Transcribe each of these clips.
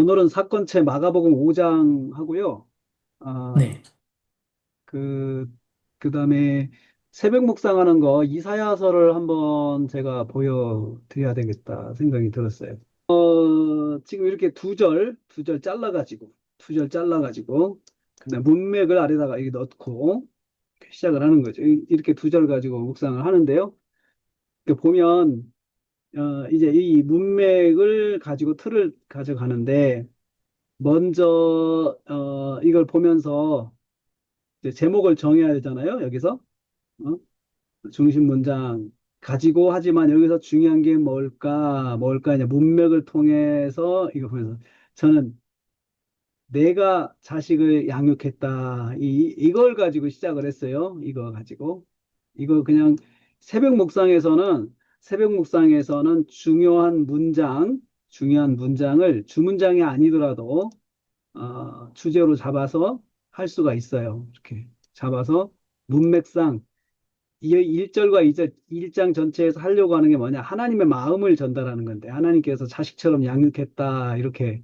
오늘은 사건체 마가복음 5장 하고요. 아, 네. 그, 그 다음에 새벽 묵상하는 거 이사야서를 한번 제가 보여드려야 되겠다 생각이 들었어요. 지금 이렇게 두 절 잘라가지고, 그다음 문맥을 아래다가 이렇게 넣고 시작을 하는 거죠. 이렇게 두 절 가지고 묵상을 하는데요. 이렇게 보면, 이제 이 문맥을 가지고 틀을 가져가는데, 먼저 이걸 보면서 이제 제목을 정해야 되잖아요. 여기서 어? 중심 문장 가지고 하지만 여기서 중요한 게 뭘까 이제 문맥을 통해서 이거 보면서 저는 내가 자식을 양육했다 이걸 가지고 시작을 했어요. 이거 가지고 이거 그냥 새벽 묵상에서는 새벽 묵상에서는 중요한 문장을 주문장이 아니더라도 주제로 잡아서 할 수가 있어요. 이렇게 잡아서 문맥상 이 1절과 2절, 1장 전체에서 하려고 하는 게 뭐냐? 하나님의 마음을 전달하는 건데, 하나님께서 자식처럼 양육했다. 이렇게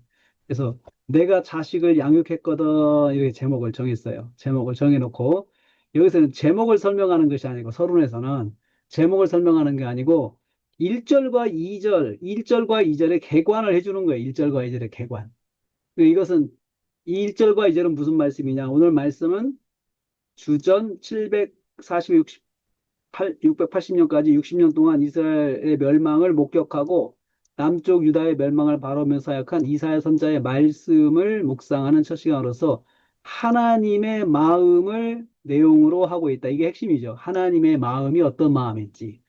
해서 내가 자식을 양육했거든. 이렇게 제목을 정했어요. 제목을 정해놓고, 여기서는 제목을 설명하는 것이 아니고, 서론에서는 제목을 설명하는 게 아니고, 1절과 2절, 1절과 2절의 개관을 해주는 거예요. 1절과 2절의 개관. 이것은 이 1절과 2절은 무슨 말씀이냐? 오늘 말씀은 주전 740, 680년까지 60년 동안 이스라엘의 멸망을 목격하고 남쪽 유다의 멸망을 바라보며 사역한 이사야 선자의 말씀을 묵상하는 첫 시간으로서 하나님의 마음을 내용으로 하고 있다. 이게 핵심이죠. 하나님의 마음이 어떤 마음인지.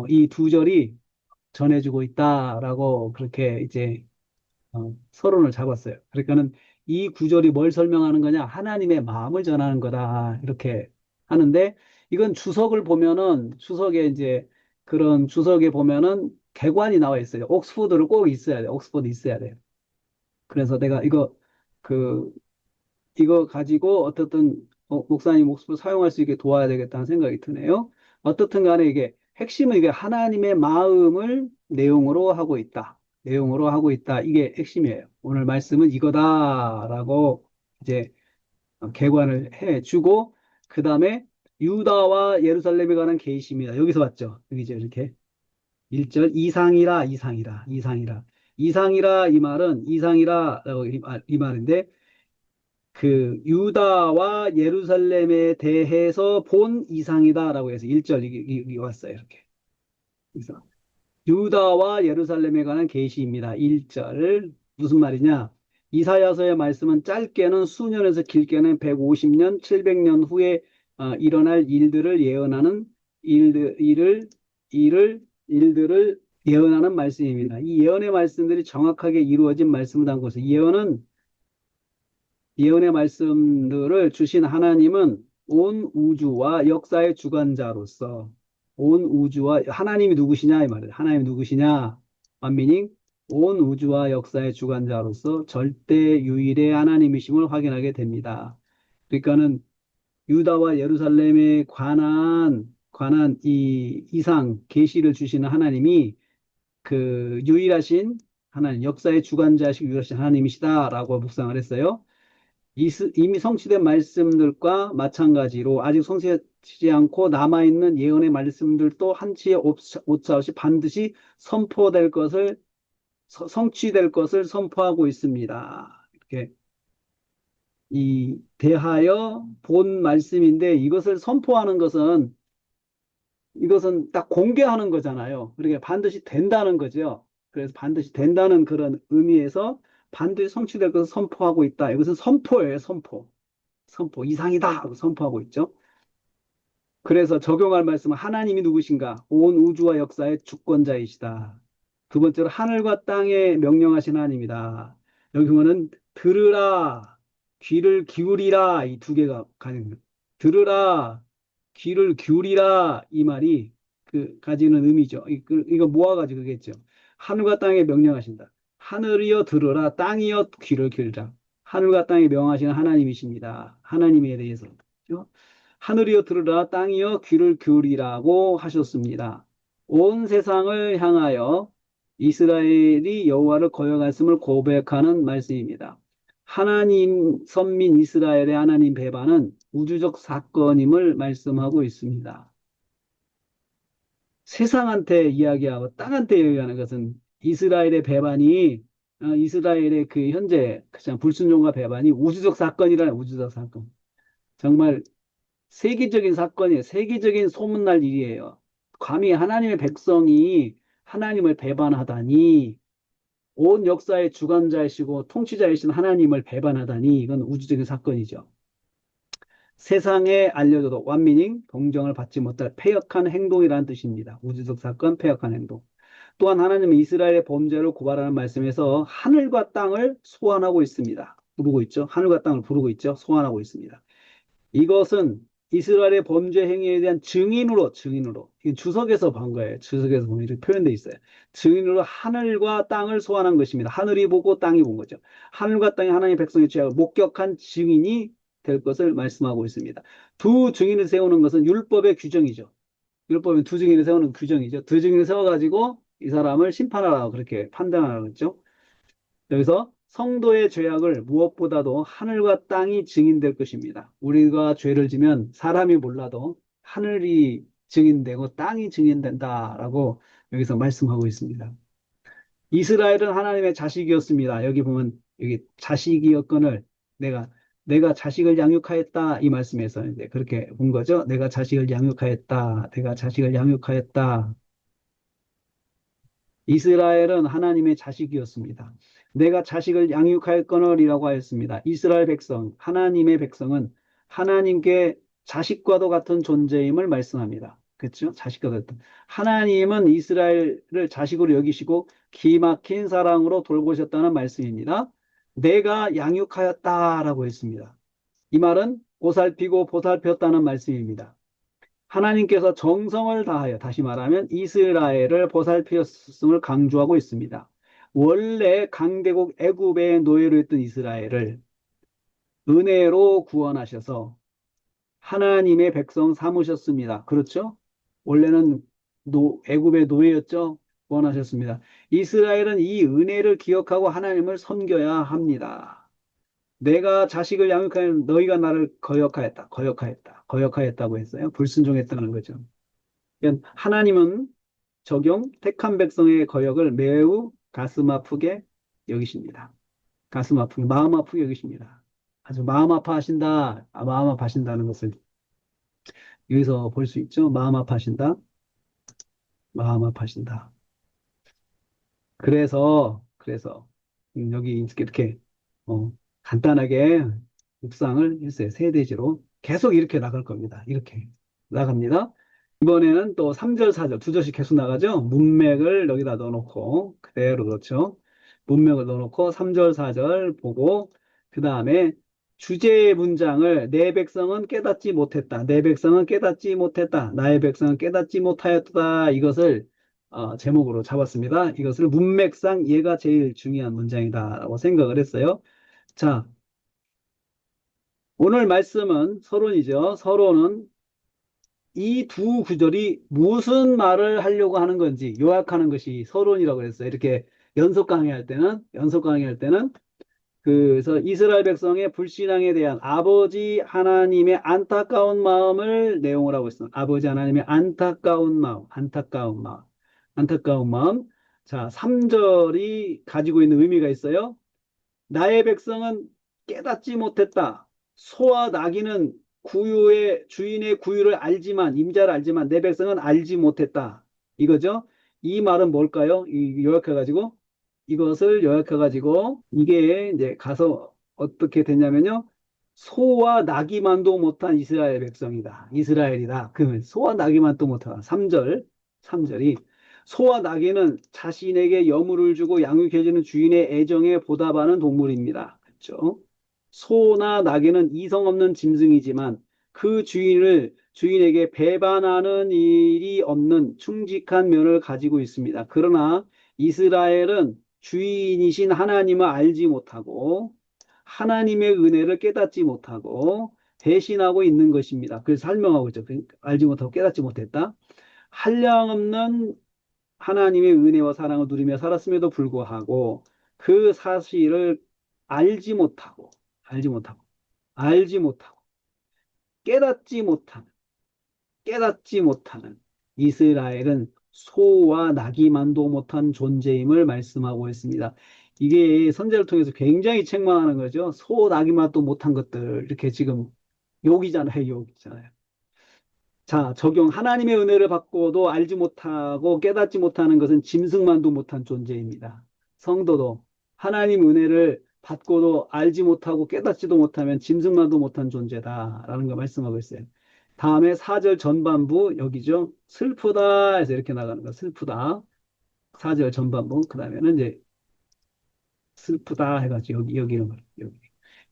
이 두 절이 전해주고 있다라고 그렇게 이제 서론을 잡았어요. 그러니까는 이 구절이 뭘 설명하는 거냐? 하나님의 마음을 전하는 거다. 이렇게 하는데 이건 주석을 보면은 주석에 이제 그런 주석에 보면은 개관이 나와 있어요. 옥스포드를 꼭 있어야 돼. 옥스포드 있어야 돼요. 그래서 내가 그 이거 가지고 어떻든 목사님 옥스포드 사용할 수 있게 도와야 되겠다는 생각이 드네요. 어떻든 간에 이게 핵심은 이게 하나님의 마음을 내용으로 하고 있다. 내용으로 하고 있다. 이게 핵심이에요. 오늘 말씀은 이거다라고 이제 개관을 해주고 그 다음에 유다와 예루살렘에 관한 계시입니다. 여기서 봤죠. 여기 이제 이렇게 1절 이상이라 이 말은 이상이라라고 이 말인데 그 유다와 예루살렘에 대해서 본 이상이다라고 해서 1절 이게 왔어요. 이렇게. 그래서 유다와 예루살렘에 관한 계시입니다. 1절 무슨 말이냐? 이사야서의 말씀은 짧게는 수년에서 길게는 150년, 700년 후에 일어날 일들을 예언하는 일들, 일을, 일을, 일들을 예언하는 말씀입니다. 이 예언의 말씀들이 정확하게 이루어진 말씀을 담고 있어요. 예언의 말씀들을 주신 하나님은 온 우주와 역사의 주관자로서 온 우주와 하나님이 누구시냐 이 말이에요. 하나님이 누구시냐? 완미닝 온 우주와 역사의 주관자로서 절대 유일의 하나님이심을 확인하게 됩니다. 그러니까는 유다와 예루살렘에 관한 이 이상 계시를 주시는 하나님이 그 유일하신 하나님, 역사의 주관자식 유일하신 하나님이시다라고 묵상을 했어요. 이미 성취된 말씀들과 마찬가지로 아직 성취하지 않고 남아있는 예언의 말씀들도 한치의 오차 없이 반드시 성취될 것을 선포하고 있습니다. 이렇게 이 대하여 본 말씀인데 이것은 딱 공개하는 거잖아요. 그러니까 반드시 된다는 거죠. 그래서 반드시 된다는 그런 의미에서 반드시 성취될 것을 선포하고 있다. 이것은 선포예요, 선포. 선포, 이상이다 하고 선포하고 있죠. 그래서 적용할 말씀은 하나님이 누구신가? 온 우주와 역사의 주권자이시다. 두 번째로 하늘과 땅에 명령하신 하나님이다. 여기 보면은 들으라, 귀를 기울이라 이 두 개가 가는 거예요. 들으라, 귀를 기울이라 이 말이 그 가지는 의미죠. 이거 모아가지고 그겠죠. 하늘과 땅에 명령하신다. 하늘이여 들으라, 땅이여 귀를 기울이라. 하늘과 땅에 명하시는 하나님이십니다. 하나님에 대해서. 그죠? 하늘이여 들으라 땅이여 귀를 기울이라고 하셨습니다. 온 세상을 향하여 이스라엘이 여호와를 거역했음을 고백하는 말씀입니다. 하나님 선민 이스라엘의 하나님 배반은 우주적 사건임을 말씀하고 있습니다. 세상한테 이야기하고 땅한테 이야기하는 것은 이스라엘의 배반이 이스라엘의 그 현재 그냥 불순종과 배반이 우주적 사건이라는 우주적 사건. 정말 세계적인 사건이에요. 세계적인 소문날 일이에요. 감히 하나님의 백성이 하나님을 배반하다니 온 역사의 주관자이시고 통치자이신 하나님을 배반하다니 이건 우주적인 사건이죠. 세상에 알려져도 완미닝 동정을 받지 못할 패역한 행동이라는 뜻입니다. 우주적 사건, 패역한 행동. 또한 하나님은 이스라엘의 범죄를 고발하는 말씀에서 하늘과 땅을 소환하고 있습니다. 부르고 있죠. 하늘과 땅을 부르고 있죠. 소환하고 있습니다. 이것은 이스라엘의 범죄 행위에 대한 증인으로, 이건 주석에서 본 거예요. 주석에서 보면 이렇게 표현되어 있어요. 증인으로 하늘과 땅을 소환한 것입니다. 하늘이 보고 땅이 본 거죠. 하늘과 땅이 하나님의 백성의 죄악을 목격한 증인이 될 것을 말씀하고 있습니다. 두 증인을 세우는 것은 율법의 규정이죠. 율법은 두 증인을 세우는 규정이죠. 두 증인을 세워가지고 이 사람을 심판하라고 그렇게 판단하라고 했죠. 여기서 성도의 죄악을 무엇보다도 하늘과 땅이 증인될 것입니다. 우리가 죄를 지면 사람이 몰라도 하늘이 증인되고 땅이 증인된다라고 여기서 말씀하고 있습니다. 이스라엘은 하나님의 자식이었습니다. 여기 보면 여기 자식이었건을 내가 자식을 양육하였다 이 말씀에서 이제 그렇게 본 거죠. 내가 자식을 양육하였다. 내가 자식을 양육하였다. 이스라엘은 하나님의 자식이었습니다. 내가 자식을 양육하였거니라고 하였습니다. 이스라엘 백성, 하나님의 백성은 하나님께 자식과도 같은 존재임을 말씀합니다. 그렇죠? 자식과 같은. 하나님은 이스라엘을 자식으로 여기시고 기막힌 사랑으로 돌보셨다는 말씀입니다. 내가 양육하였다라고 했습니다. 이 말은 보살피고 보살폈다는 말씀입니다. 하나님께서 정성을 다하여 다시 말하면 이스라엘을 보살피었음을 강조하고 있습니다. 원래 강대국 애굽의 노예로 있던 이스라엘을 은혜로 구원하셔서 하나님의 백성 삼으셨습니다. 그렇죠? 원래는 애굽의 노예였죠? 구원하셨습니다. 이스라엘은 이 은혜를 기억하고 하나님을 섬겨야 합니다. 내가 자식을 양육하여 너희가 나를 거역하였다고 했어요. 불순종했다는 거죠. 하나님은 택한 백성의 거역을 매우 가슴 아프게 여기십니다. 가슴 아프게, 마음 아프게 여기십니다. 아주 마음 아파하신다, 마음 아파하신다는 것을 여기서 볼 수 있죠. 마음 아파하신다, 마음 아파하신다. 그래서 여기 이렇게 간단하게 묵상을 했어요. 세 대지로 계속 이렇게 나갈 겁니다. 이렇게 나갑니다. 이번에는 또 3절, 4절 두 절씩 계속 나가죠. 문맥을 여기다 넣어놓고 그대로 그렇죠. 문맥을 넣어놓고 3절, 4절 보고 그 다음에 주제의 문장을 내 백성은 깨닫지 못했다. 내 백성은 깨닫지 못했다. 나의 백성은 깨닫지 못하였다. 이것을 제목으로 잡았습니다. 이것을 문맥상 얘가 제일 중요한 문장이다라고 생각을 했어요. 자, 오늘 말씀은 서론이죠. 서론은 이 두 구절이 무슨 말을 하려고 하는 건지 요약하는 것이 서론이라고 했어요. 이렇게 연속 강의할 때는 그래서 이스라엘 백성의 불신앙에 대한 아버지 하나님의 안타까운 마음을 내용을 하고 있습니다. 아버지 하나님의 안타까운 마음. 자, 3절이 가지고 있는 의미가 있어요. 나의 백성은 깨닫지 못했다. 소와 나귀는 주인의 구유를 알지만, 임자를 알지만 내 백성은 알지 못했다. 이거죠. 이 말은 뭘까요? 이것을 요약해가지고 이게 이제 가서 어떻게 됐냐면요. 소와 나귀만도 못한 이스라엘 백성이다. 이스라엘이다. 그러면 소와 나귀만도 못하다. 3절이 소와 나귀는 자신에게 여물을 주고 양육해주는 주인의 애정에 보답하는 동물입니다. 그렇죠? 소나 나귀는 이성 없는 짐승이지만 그 주인에게 배반하는 일이 없는 충직한 면을 가지고 있습니다. 그러나 이스라엘은 주인이신 하나님을 알지 못하고 하나님의 은혜를 깨닫지 못하고 배신하고 있는 것입니다. 그래서 설명하고 있죠. 알지 못하고 깨닫지 못했다. 한량없는 하나님의 은혜와 사랑을 누리며 살았음에도 불구하고 그 사실을 알지 못하고, 알지 못하고, 알지 못하고, 깨닫지 못하는, 깨닫지 못하는 이스라엘은 소와 나기만도 못한 존재임을 말씀하고 있습니다. 이게 선제를 통해서 굉장히 책망하는 거죠. 소, 나기만도 못한 것들. 이렇게 지금 욕이잖아요, 욕이잖아요. 자, 적용. 하나님의 은혜를 받고도 알지 못하고 깨닫지 못하는 것은 짐승만도 못한 존재입니다. 성도도 하나님 은혜를 받고도 알지 못하고 깨닫지도 못하면 짐승만도 못한 존재다라는 거 말씀하고 있어요. 다음에 4절 전반부 여기죠. 슬프다 해서 이렇게 나가는 거. 슬프다. 4절 전반부. 그 다음에는 이제 슬프다 해가지고 여기는 말이에요.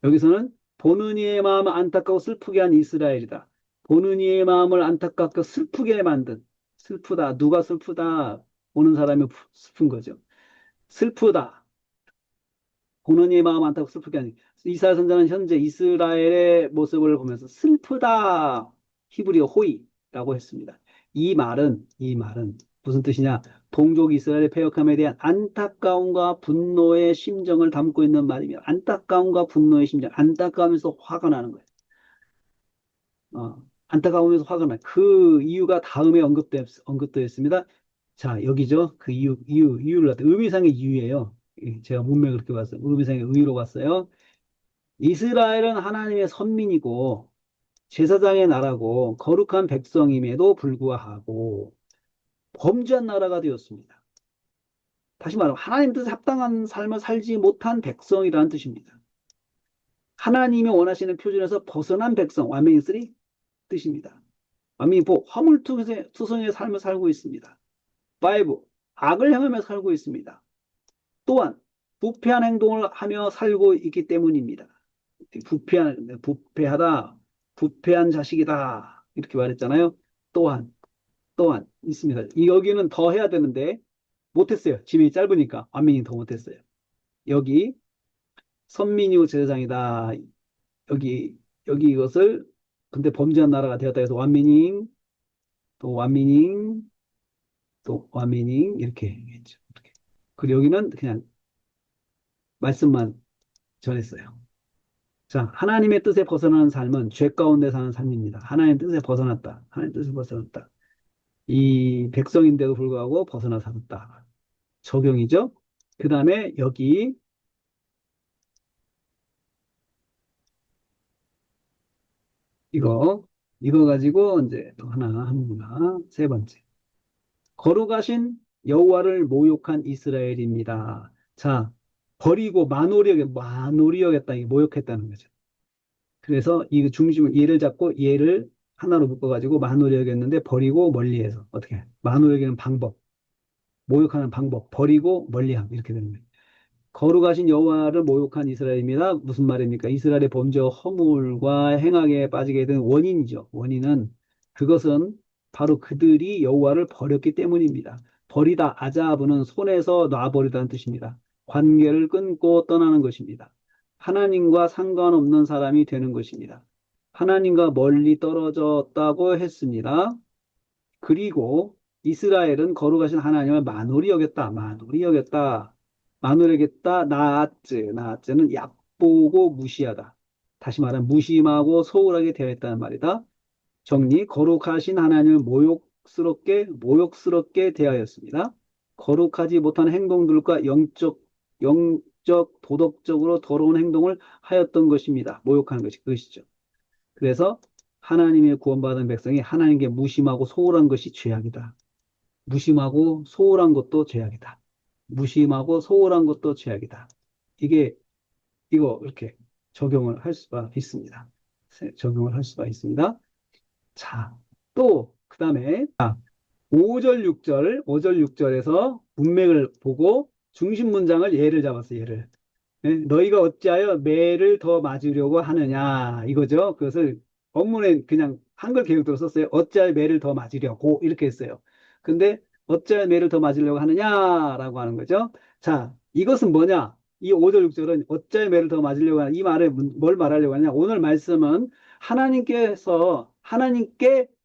여기서는 보는 이의 마음을 안타까워 슬프게 한 이스라엘이다. 보는 이의 마음을 안타깝고 슬프게 만든 슬프다. 누가 슬프다? 보는 사람이 슬픈 거죠. 슬프다. 보는 이의 마음 안타깝고 슬프게 하니 이사야 선자는 현재 이스라엘의 모습을 보면서 슬프다. 히브리어 호이라고 했습니다. 이 말은 무슨 뜻이냐? 동족 이스라엘의 패역함에 대한 안타까움과 분노의 심정을 담고 있는 말이며 안타까움과 분노의 심정, 안타까우면서 화가 나는 거예요. 안타까우면서 화가 나요. 그 이유가 다음에 언급되었습니다. 자, 여기죠. 그 이유를 갖다 의미상의 이유예요. 제가 문맥을 그렇게 봤어요. 의미상의 의유로 봤어요. 이스라엘은 하나님의 선민이고 제사장의 나라고 거룩한 백성임에도 불구하고 범죄한 나라가 되었습니다. 다시 말하면 하나님 뜻에 합당한 삶을 살지 못한 백성이라는 뜻입니다. 하나님이 원하시는 표준에서 벗어난 백성, 완맹히 쓰리 뜻입니다. 완맹히 화물투성이의 삶을 살고 있습니다. 5. 악을 행하며 살고 있습니다. 또한 부패한 행동을 하며 살고 있기 때문입니다. 부패하다, 부패한 자식이다 이렇게 말했잖아요. 또한 있습니다. 여기는 더 해야 되는데 못했어요. 지명이 짧으니까 완민이 더 못했어요. 여기 선민이요 제사장이다. 여기 이것을 근데 범죄한 나라가 되었다 해서 완민잉 또 완민잉 또 완민잉 이렇게 했죠. 이렇게. 그리고 여기는 그냥 말씀만 전했어요. 자, 하나님의 뜻에 벗어나는 삶은 죄 가운데 사는 삶입니다. 하나님의 뜻에 벗어났다. 하나님의 뜻에 벗어났다. 이 백성인데도 불구하고 벗어나 살았다. 적용이죠. 그 다음에 여기 이거 이거 가지고 이제 또 하나 합니다. 세 번째. 거룩하신 여호와를 모욕한 이스라엘입니다. 자, 버리고 만오리 여겼다. 이 모욕했다는 거죠. 그래서 이 중심을 얘를 잡고 얘를 하나로 묶어가지고 만오리 여겼는데 버리고 멀리해서 어떻게 만오리 여기는 방법, 모욕하는 방법, 버리고 멀리함 이렇게 되는 거예요. 거룩하신 여호와를 모욕한 이스라엘입니다. 무슨 말입니까? 이스라엘의 범죄와 허물과 행악에 빠지게 된 원인이죠. 원인은 그것은 바로 그들이 여호와를 버렸기 때문입니다. 버리다 아자브는 손에서 놔버리다는 뜻입니다. 관계를 끊고 떠나는 것입니다. 하나님과 상관없는 사람이 되는 것입니다. 하나님과 멀리 떨어졌다고 했습니다. 그리고 이스라엘은 거룩하신 하나님을 만홀히 여겼다. 만홀히 여겼다. 만홀히 여겼다. 나아쯔는 얕보고 무시하다. 다시 말하면 무심하고 소홀하게 대했다는 말이다. 정리, 거룩하신 하나님을 모욕스럽게 대하였습니다. 거룩하지 못한 행동들과 도덕적으로 더러운 행동을 하였던 것입니다. 모욕하는 것이 그것이죠. 그래서 하나님의 구원받은 백성이 하나님께 무심하고 소홀한 것이 죄악이다. 무심하고 소홀한 것도 죄악이다. 무심하고 소홀한 것도 죄악이다. 이게 이거 이렇게 적용을 할 수가 있습니다. 적용을 할 수가 있습니다. 자, 또 그다음에 5절 6절 5절 6절에서 문맥을 보고 중심 문장을 예를 잡았어요. 예를. 예? 너희가 어찌하여 매를 더 맞으려고 하느냐 이거죠. 그것을 원문에 그냥 한글 개혁도로 썼어요. 어찌하여 매를 더 맞으려고 이렇게 했어요. 근데 어찌하여 매를 더 맞으려고 하느냐라고 하는 거죠. 자, 이것은 뭐냐? 이 5절 6절은 어찌하여 매를 더 맞으려고 하냐 이 말에 뭘 말하려고 하냐? 오늘 말씀은 하나님께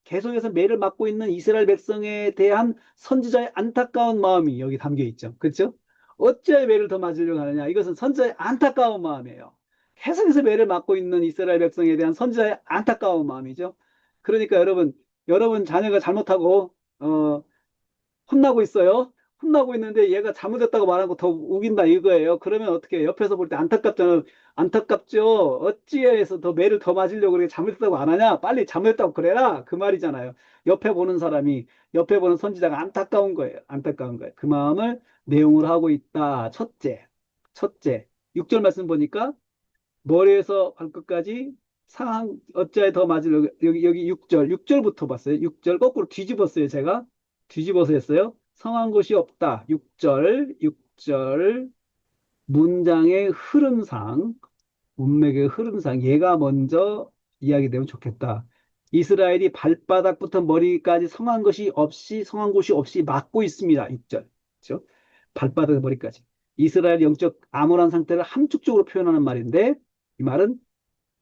계속해서 매를 맞고 있는 이스라엘 백성에 대한 선지자의 안타까운 마음이 여기 담겨 있죠. 그렇죠? 어찌하여 매를 더 맞으려고 하느냐? 이것은 선지자의 안타까운 마음이에요. 계속해서 매를 맞고 있는 이스라엘 백성에 대한 선지자의 안타까운 마음이죠. 그러니까 여러분 자녀가 잘못하고 혼나고 있어요. 혼나고 있는데 얘가 잘못했다고 말하고 더 우긴다 이거예요. 그러면 어떻게 해요? 옆에서 볼 때 안타깝잖아요. 안타깝죠. 어찌해서 더 매를 더 맞으려고 그렇게 잘못했다고 안 하냐? 빨리 잘못했다고 그래라. 그 말이잖아요. 옆에 보는 선지자가 안타까운 거예요. 안타까운 거예요. 그 마음을 내용을 하고 있다. 첫째. 6절 말씀 보니까 머리에서 발끝까지 상한 어찌하여 더 맞으려고 여기 6절부터 봤어요. 6절 거꾸로 뒤집었어요. 제가 뒤집어서 했어요. 성한 곳이 없다. 6절 문장의 흐름상 문맥의 흐름상 얘가 먼저 이야기되면 좋겠다. 이스라엘이 발바닥부터 머리까지 성한 곳이 없이 막고 있습니다. 6절. 그렇죠? 발바닥 머리까지. 이스라엘 영적 암울한 상태를 함축적으로 표현하는 말인데 이 말은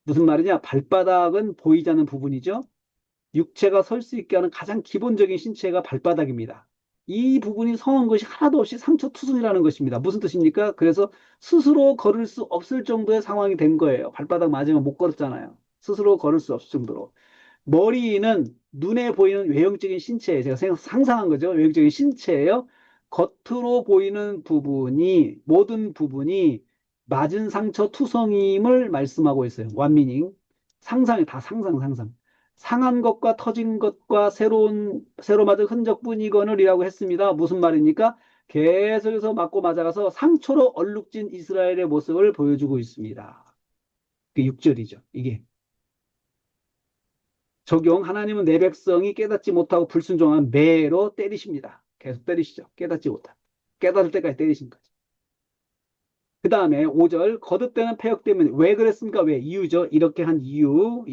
무슨 말이냐? 발바닥은 보이지 않는 부분이죠. 육체가 설 수 있게 하는 가장 기본적인 신체가 발바닥입니다. 이 부분이 성한 것이 하나도 없이 상처투성이라는 것입니다. 무슨 뜻입니까? 그래서 스스로 걸을 수 없을 정도의 상황이 된 거예요. 발바닥 맞으면 못 걸었잖아요. 스스로 걸을 수 없을 정도로. 머리는 눈에 보이는 외형적인 신체예요. 제가 상상한 거죠. 외형적인 신체예요. 겉으로 보이는 모든 부분이 맞은 상처 투성임을 말씀하고 있어요. 완미닝. 다 상상. 상한 것과 터진 것과 새로 맞은 흔적뿐이거늘이라고 했습니다. 무슨 말입니까? 계속해서 맞고 맞아가서 상처로 얼룩진 이스라엘의 모습을 보여주고 있습니다. 그 6절이죠. 이게. 하나님은 내 백성이 깨닫지 못하고 불순종한 매로 때리십니다. 계속 때리시죠. 깨닫지 못하고. 깨달을 때까지 때리신 거죠. 그 다음에 5절 거듭되는 폐역 때문에 왜 그랬습니까? 왜? 이유죠. 이렇게 한 이유.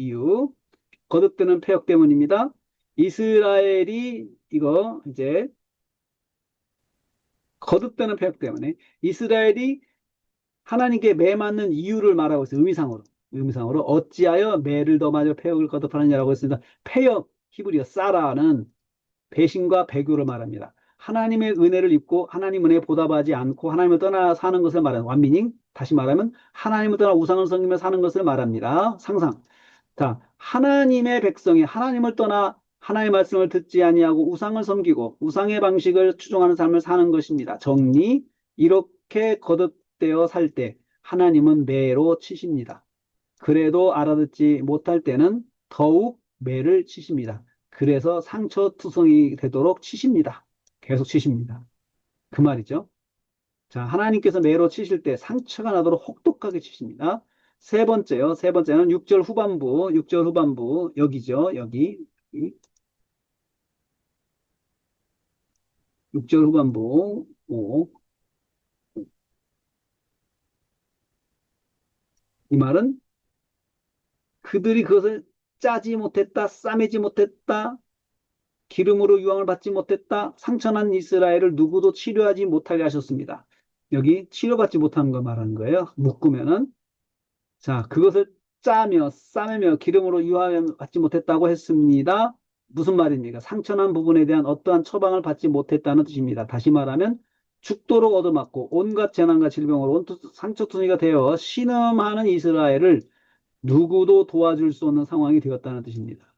거듭되는 폐역 때문입니다. 이스라엘이 이거 이제 거듭되는 폐역 때문에 이스라엘이 하나님께 매 맞는 이유를 말하고 있어요. 의미상으로 어찌하여 매를 더 맞아 폐역을 거듭하느냐라고 했습니다. 폐역 히브리어 사라는 배신과 배교를 말합니다. 하나님의 은혜를 입고 하나님 은혜에 보답하지 않고 하나님을 떠나 사는 것을 말하는 완미닝. 다시 말하면 하나님을 떠나 우상을 섬기며 사는 것을 말합니다. 상상. 자, 하나님의 백성이 하나님을 떠나 하나님의 말씀을 듣지 아니하고 우상을 섬기고 우상의 방식을 추종하는 삶을 사는 것입니다. 정리. 이렇게 거듭되어 살 때 하나님은 매로 치십니다. 그래도 알아듣지 못할 때는 더욱 매를 치십니다. 그래서 상처투성이 되도록 치십니다. 계속 치십니다. 그 말이죠. 자, 하나님께서 매로 치실 때 상처가 나도록 혹독하게 치십니다. 세 번째는 6절 후반부, 여기죠. 여기. 6절 후반부, 5. 이 말은 그들이 그것을 짜지 못했다, 싸매지 못했다, 기름으로 유황을 받지 못했다, 상처난 이스라엘을 누구도 치료하지 못하게 하셨습니다. 여기 치료받지 못한 걸 말하는 거예요. 묶으면은. 자, 그것을 짜며 싸매며 기름으로 유황받지 못했다고 했습니다. 무슨 말입니까? 상처난 부분에 대한 어떠한 처방을 받지 못했다는 뜻입니다. 다시 말하면 죽도록 얻어맞고 온갖 재난과 질병으로 상처투성이가 되어 신음하는 이스라엘을 누구도 도와줄 수 없는 상황이 되었다는 뜻입니다.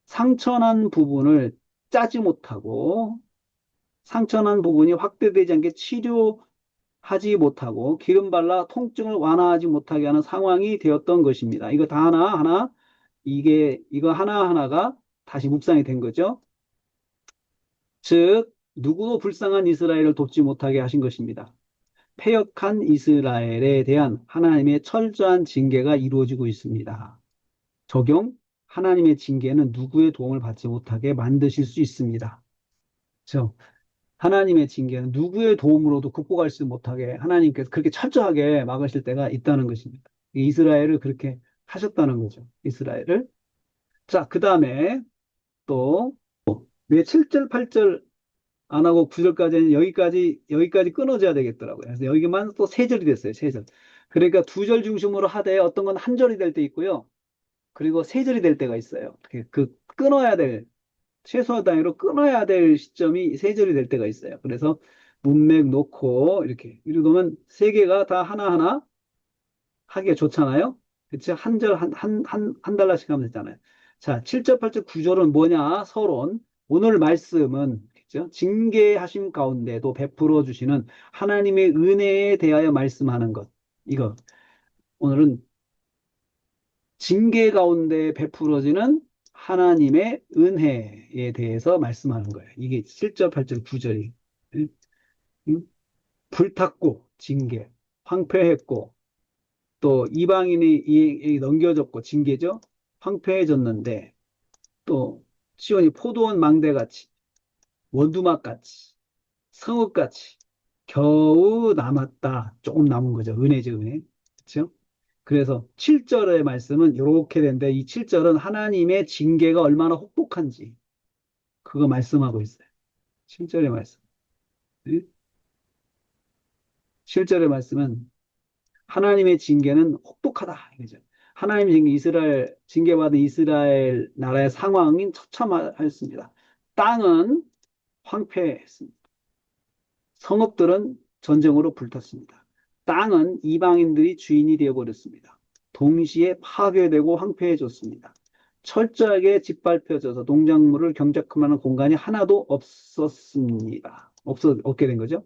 상처난 부분을 짜지 못하고 상처난 부분이 확대되지 않게 치료하지 못하고 기름 발라 통증을 완화하지 못하게 하는 상황이 되었던 것입니다. 이거 다 하나하나 이거 하나하나가 다시 묵상이 된 거죠. 즉 누구도 불쌍한 이스라엘을 돕지 못하게 하신 것입니다. 패역한 이스라엘에 대한 하나님의 철저한 징계가 이루어지고 있습니다. 적용, 하나님의 징계는 누구의 도움을 받지 못하게 만드실 수 있습니다. 그렇죠? 하나님의 징계는 누구의 도움으로도 극복할 수 못하게 하나님께서 그렇게 철저하게 막으실 때가 있다는 것입니다. 이스라엘을 그렇게 하셨다는 거죠. 이스라엘을. 자, 그 다음에 또 왜 7절, 8절 안 하고 9절까지는 여기까지 끊어져야 되겠더라고요. 그래서 여기만 또 3절이 됐어요. 3절. 그러니까 2절 중심으로 하되 어떤 건 한 절이 될 때 있고요. 그리고 3절이 될 때가 있어요. 끊어야 될, 최소 단위로 끊어야 될 시점이 세 절이 될 때가 있어요. 그래서 문맥 놓고 이렇게 놓으면 세 개가 다 하나하나 하기가 좋잖아요. 그치? 한 절, 한 달러씩 하면 되잖아요. 자, 7절, 8절, 9절은 뭐냐? 서론. 오늘 말씀은, 그죠? 징계하심 가운데도 베풀어 주시는 하나님의 은혜에 대하여 말씀하는 것. 이거. 오늘은 징계 가운데 베풀어지는 하나님의 은혜에 대해서 말씀하는 거예요. 이게 7절, 8절, 9절이. 불탔고, 징계. 황폐했고, 또 이방인이 넘겨졌고 징계죠. 황폐해졌는데 또 시온이 포도원 망대같이 원두막같이 성읍같이 겨우 남았다. 조금 남은 거죠. 은혜죠, 은혜. 그렇죠? 그래서 7절의 말씀은 이렇게 되는데 이 7절은 하나님의 징계가 얼마나 혹독한지 그거 말씀하고 있어요. 7절의 말씀. 7절의 말씀은 하나님의 징계는 혹독하다. 이거죠. 하나님의 징계, 징계받은 이스라엘 나라의 상황인 처참하였습니다. 땅은 황폐했습니다. 성읍들은 전쟁으로 불탔습니다. 땅은 이방인들이 주인이 되어버렸습니다. 동시에 파괴되고 황폐해졌습니다. 철저하게 짓밟혀져서 농작물을 경작할 공간이 하나도 없었습니다. 없게 된 거죠.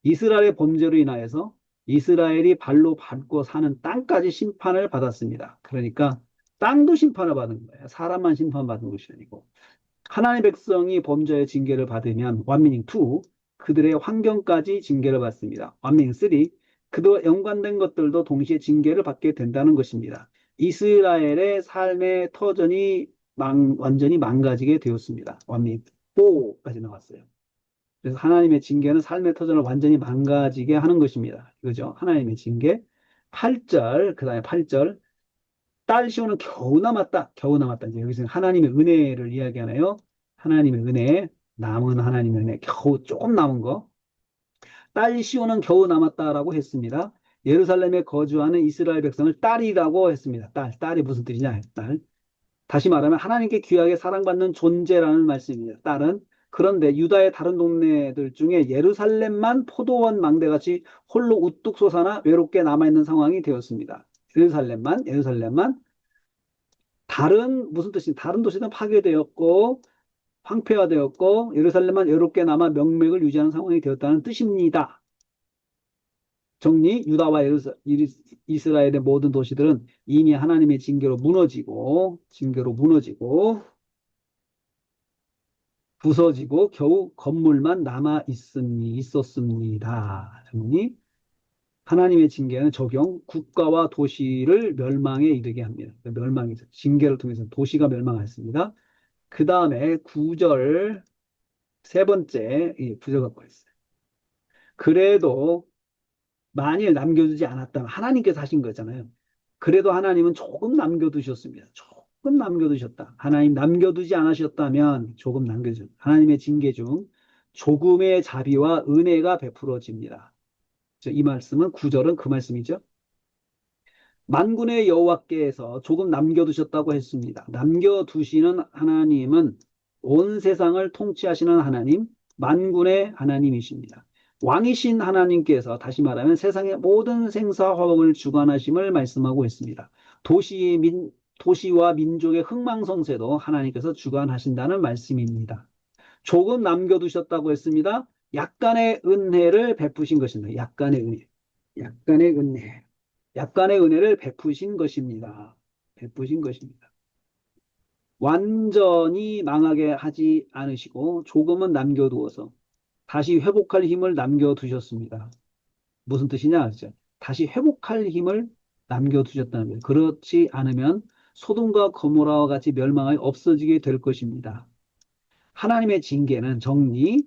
이스라엘의 범죄로 인하여서 이스라엘이 발로 밟고 사는 땅까지 심판을 받았습니다. 그러니까 땅도 심판을 받은 거예요. 사람만 심판받은 것이 아니고. 하나님의 백성이 범죄의 징계를 받으면 완미닝 2, 그들의 환경까지 징계를 받습니다. 완미닝 3, 그들과 연관된 것들도 동시에 징계를 받게 된다는 것입니다. 이스라엘의 삶의 터전이 완전히 망가지게 되었습니다. 완미닝 4까지 나왔어요. 그래서 하나님의 징계는 삶의 터전을 완전히 망가지게 하는 것입니다. 이거죠. 하나님의 징계. 8절, 그 다음에 8절. 딸 시오는 겨우 남았다. 겨우 남았다. 이제 여기서 하나님의 은혜를 이야기하네요. 하나님의 은혜. 남은 하나님의 은혜. 겨우 조금 남은 거. 딸 시오는 겨우 남았다라고 했습니다. 예루살렘에 거주하는 이스라엘 백성을 딸이라고 했습니다. 딸이 무슨 뜻이냐? 딸. 다시 말하면 하나님께 귀하게 사랑받는 존재라는 말씀입니다. 딸은. 그런데 유다의 다른 동네들 중에 예루살렘만 포도원 망대같이 홀로 우뚝 솟아나 외롭게 남아있는 상황이 되었습니다. 예루살렘만 무슨 뜻이 다른 도시는 파괴되었고 황폐화되었고 예루살렘만 외롭게 남아 명맥을 유지하는 상황이 되었다는 뜻입니다. 정리, 유다와 이스라엘의 모든 도시들은 이미 하나님의 징계로 무너지고 부서지고 겨우 건물만 있었습니다. 정리. 하나님의 징계는 적용, 국가와 도시를 멸망에 이르게 합니다. 멸망이죠. 징계를 통해서 도시가 멸망했습니다. 그 다음에 9절, 세 번째, 구절 갖고 있어요. 그래도 만일 남겨두지 않았다면 하나님께서 하신 거잖아요. 그래도 하나님은 조금 남겨두셨습니다. 조금 남겨두셨다. 하나님 남겨두지 않으셨다면 조금 남겨두셨다. 하나님의 징계 중 조금의 자비와 은혜가 베풀어집니다. 이 말씀은 9절은 그 말씀이죠. 만군의 여호와께서 조금 남겨두셨다고 했습니다. 남겨두시는 하나님은 온 세상을 통치하시는 하나님, 만군의 하나님이십니다. 왕이신 하나님께서 다시 말하면 세상의 모든 생사 화복을 주관하심을 말씀하고 있습니다. 도시와 민족의 흥망성쇠도 하나님께서 주관하신다는 말씀입니다. 조금 남겨두셨다고 했습니다. 약간의 은혜를 베푸신 것입니다. 약간의 은혜. 약간의 은혜를 베푸신 것입니다. 완전히 망하게 하지 않으시고 조금은 남겨두어서 다시 회복할 힘을 남겨두셨습니다. 무슨 뜻이냐? 다시 회복할 힘을 남겨두셨다는 거예요. 그렇지 않으면 소돔과 고모라와 같이 멸망하여 없어지게 될 것입니다. 하나님의 징계는 정리,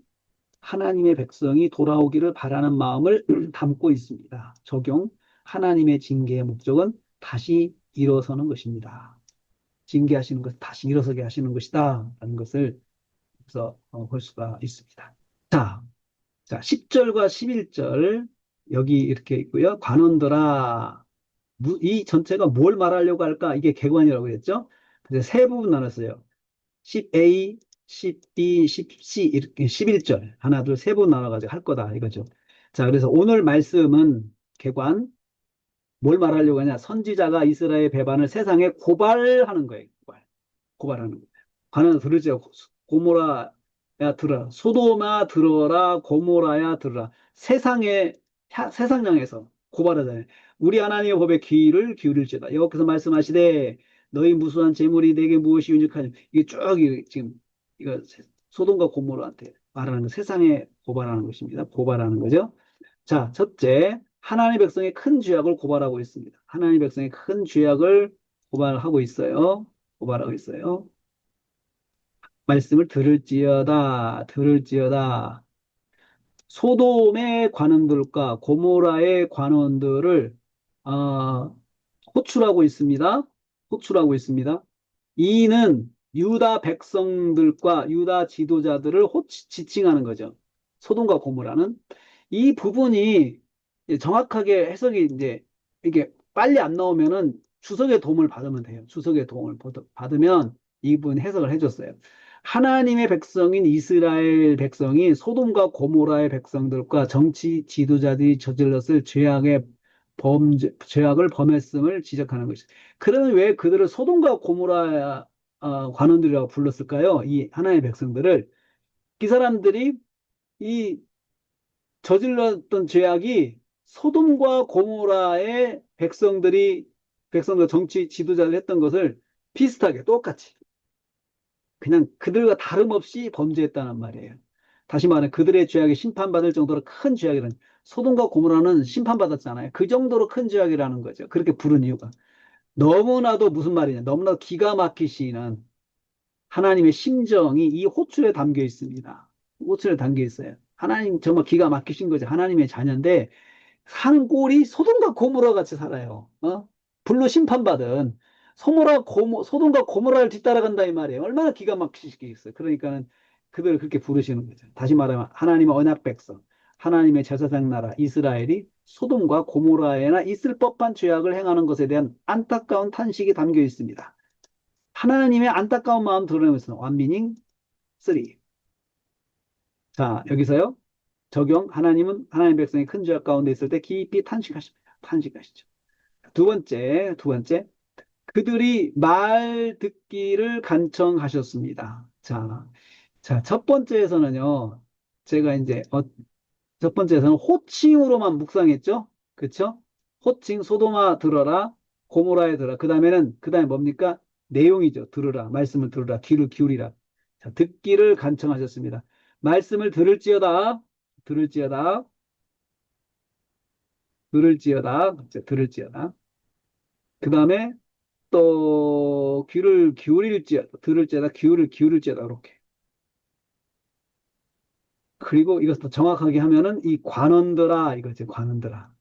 하나님의 백성이 돌아오기를 바라는 마음을 담고 있습니다. 적용, 하나님의 징계의 목적은 다시 일어서는 것입니다. 징계하시는 것, 다시 일어서게 하시는 것이다. 라는 것을 여기서 볼 수가 있습니다. 자, 10절과 11절, 여기 이렇게 있고요. 관원들아, 이 전체가 뭘 말하려고 할까? 이게 개관이라고 했죠? 그래서 세 부분 나눴어요. 10A, 10B, 10C 이렇게 11절 하나 둘 세 번 나눠가지고 할 거다 이거죠. 자, 그래서 오늘 말씀은 개관 뭘 말하려고 하냐? 선지자가 이스라엘 배반을 세상에 고발하는 거예요. 고발하는 거예요. 관은 들으죠. 고모라야 들어라. 소돔아 들어라. 고모라야 들어라. 세상 향해서 고발하잖아요. 우리 하나님의 법에 귀를 기울일지어다. 여기서 말씀하시되 너희 무수한 재물이 내게 무엇이 유익하냐. 이게 쭉 지금 이거 소돔과 고모라한테 말하는 거 세상에 고발하는 것입니다. 고발하는 거죠. 자, 첫째, 하나님의 백성의 큰 죄악을 고발하고 있습니다. 하나님의 백성의 큰 죄악을 고발하고 있어요. 고발하고 있어요. 말씀을 들을지어다. 소돔의 관원들과 고모라의 관원들을 어, 호출하고 있습니다. 호출하고 있습니다. 이는 유다 백성들과 유다 지도자들을 지칭하는 거죠. 소돔과 고모라는 이 부분이 정확하게 해석이 이제 이게 빨리 안 나오면은 주석의 도움을 받으면 돼요. 주석의 도움을 받으면 이 부분 해석을 해줬어요. 하나님의 백성인 이스라엘 백성이 소돔과 고모라의 백성들과 정치 지도자들이 저질렀을 죄악을 범했음을 지적하는 것이죠. 그러면 왜 그들을 소돔과 고모라 관원들이라고 불렀을까요? 이 하나님의 백성들을. 이 사람들이 이 저질렀던 죄악이 소돔과 고모라의 백성들 정치 지도자들 했던 것을 비슷하게 똑같이 그냥 그들과 다름없이 범죄했다는 말이에요. 다시 말해 그들의 죄악이 심판받을 정도로 큰 죄악이라는 소돔과 고모라는 심판받았잖아요. 그 정도로 큰 죄악이라는 거죠. 그렇게 부른 이유가 너무나도 무슨 말이냐 너무나도 기가 막히시는 하나님의 심정이 이 호출에 담겨 있습니다. 호출에 담겨 있어요. 하나님 정말 기가 막히신 거죠. 하나님의 자녀인데 사는 꼴이 소돔과 고모라 같이 살아요. 불로 심판받은 소돔과 고모라를 뒤따라간다 이 말이에요. 얼마나 기가 막히시겠어요. 그러니까는 그들을 그렇게 부르시는 거죠. 다시 말하면 하나님의 언약 백성, 하나님의 제사장 나라 이스라엘이 소돔과 고모라에나 있을 법한 죄악을 행하는 것에 대한 안타까운 탄식이 담겨 있습니다. 하나님의 안타까운 마음 드러내면서 완미닝 3. 자, 여기서요. 적용. 하나님은 하나님 백성이 큰 죄악 가운데 있을 때 깊이 탄식하십니다. 탄식하시죠. 두 번째. 그들이 말 듣기를 간청하셨습니다. 자, 첫 번째에서는요. 제가 이제 첫 번째에서는 호칭으로만 묵상했죠. 그쵸? 호칭 소돔아 들어라. 고모라에 들어라. 그다음에 뭡니까? 내용이죠. 들으라. 말씀을 들으라. 귀를 기울이라. 자, 듣기를 간청하셨습니다. 말씀을 들을지어다. 들을지어다. 그다음에 또 귀를 들을지어다. 귀를 기울일지어다. 이렇게. 그리고 이것도 정확하게 하면은 이 관원들아 이거지. 관원들아.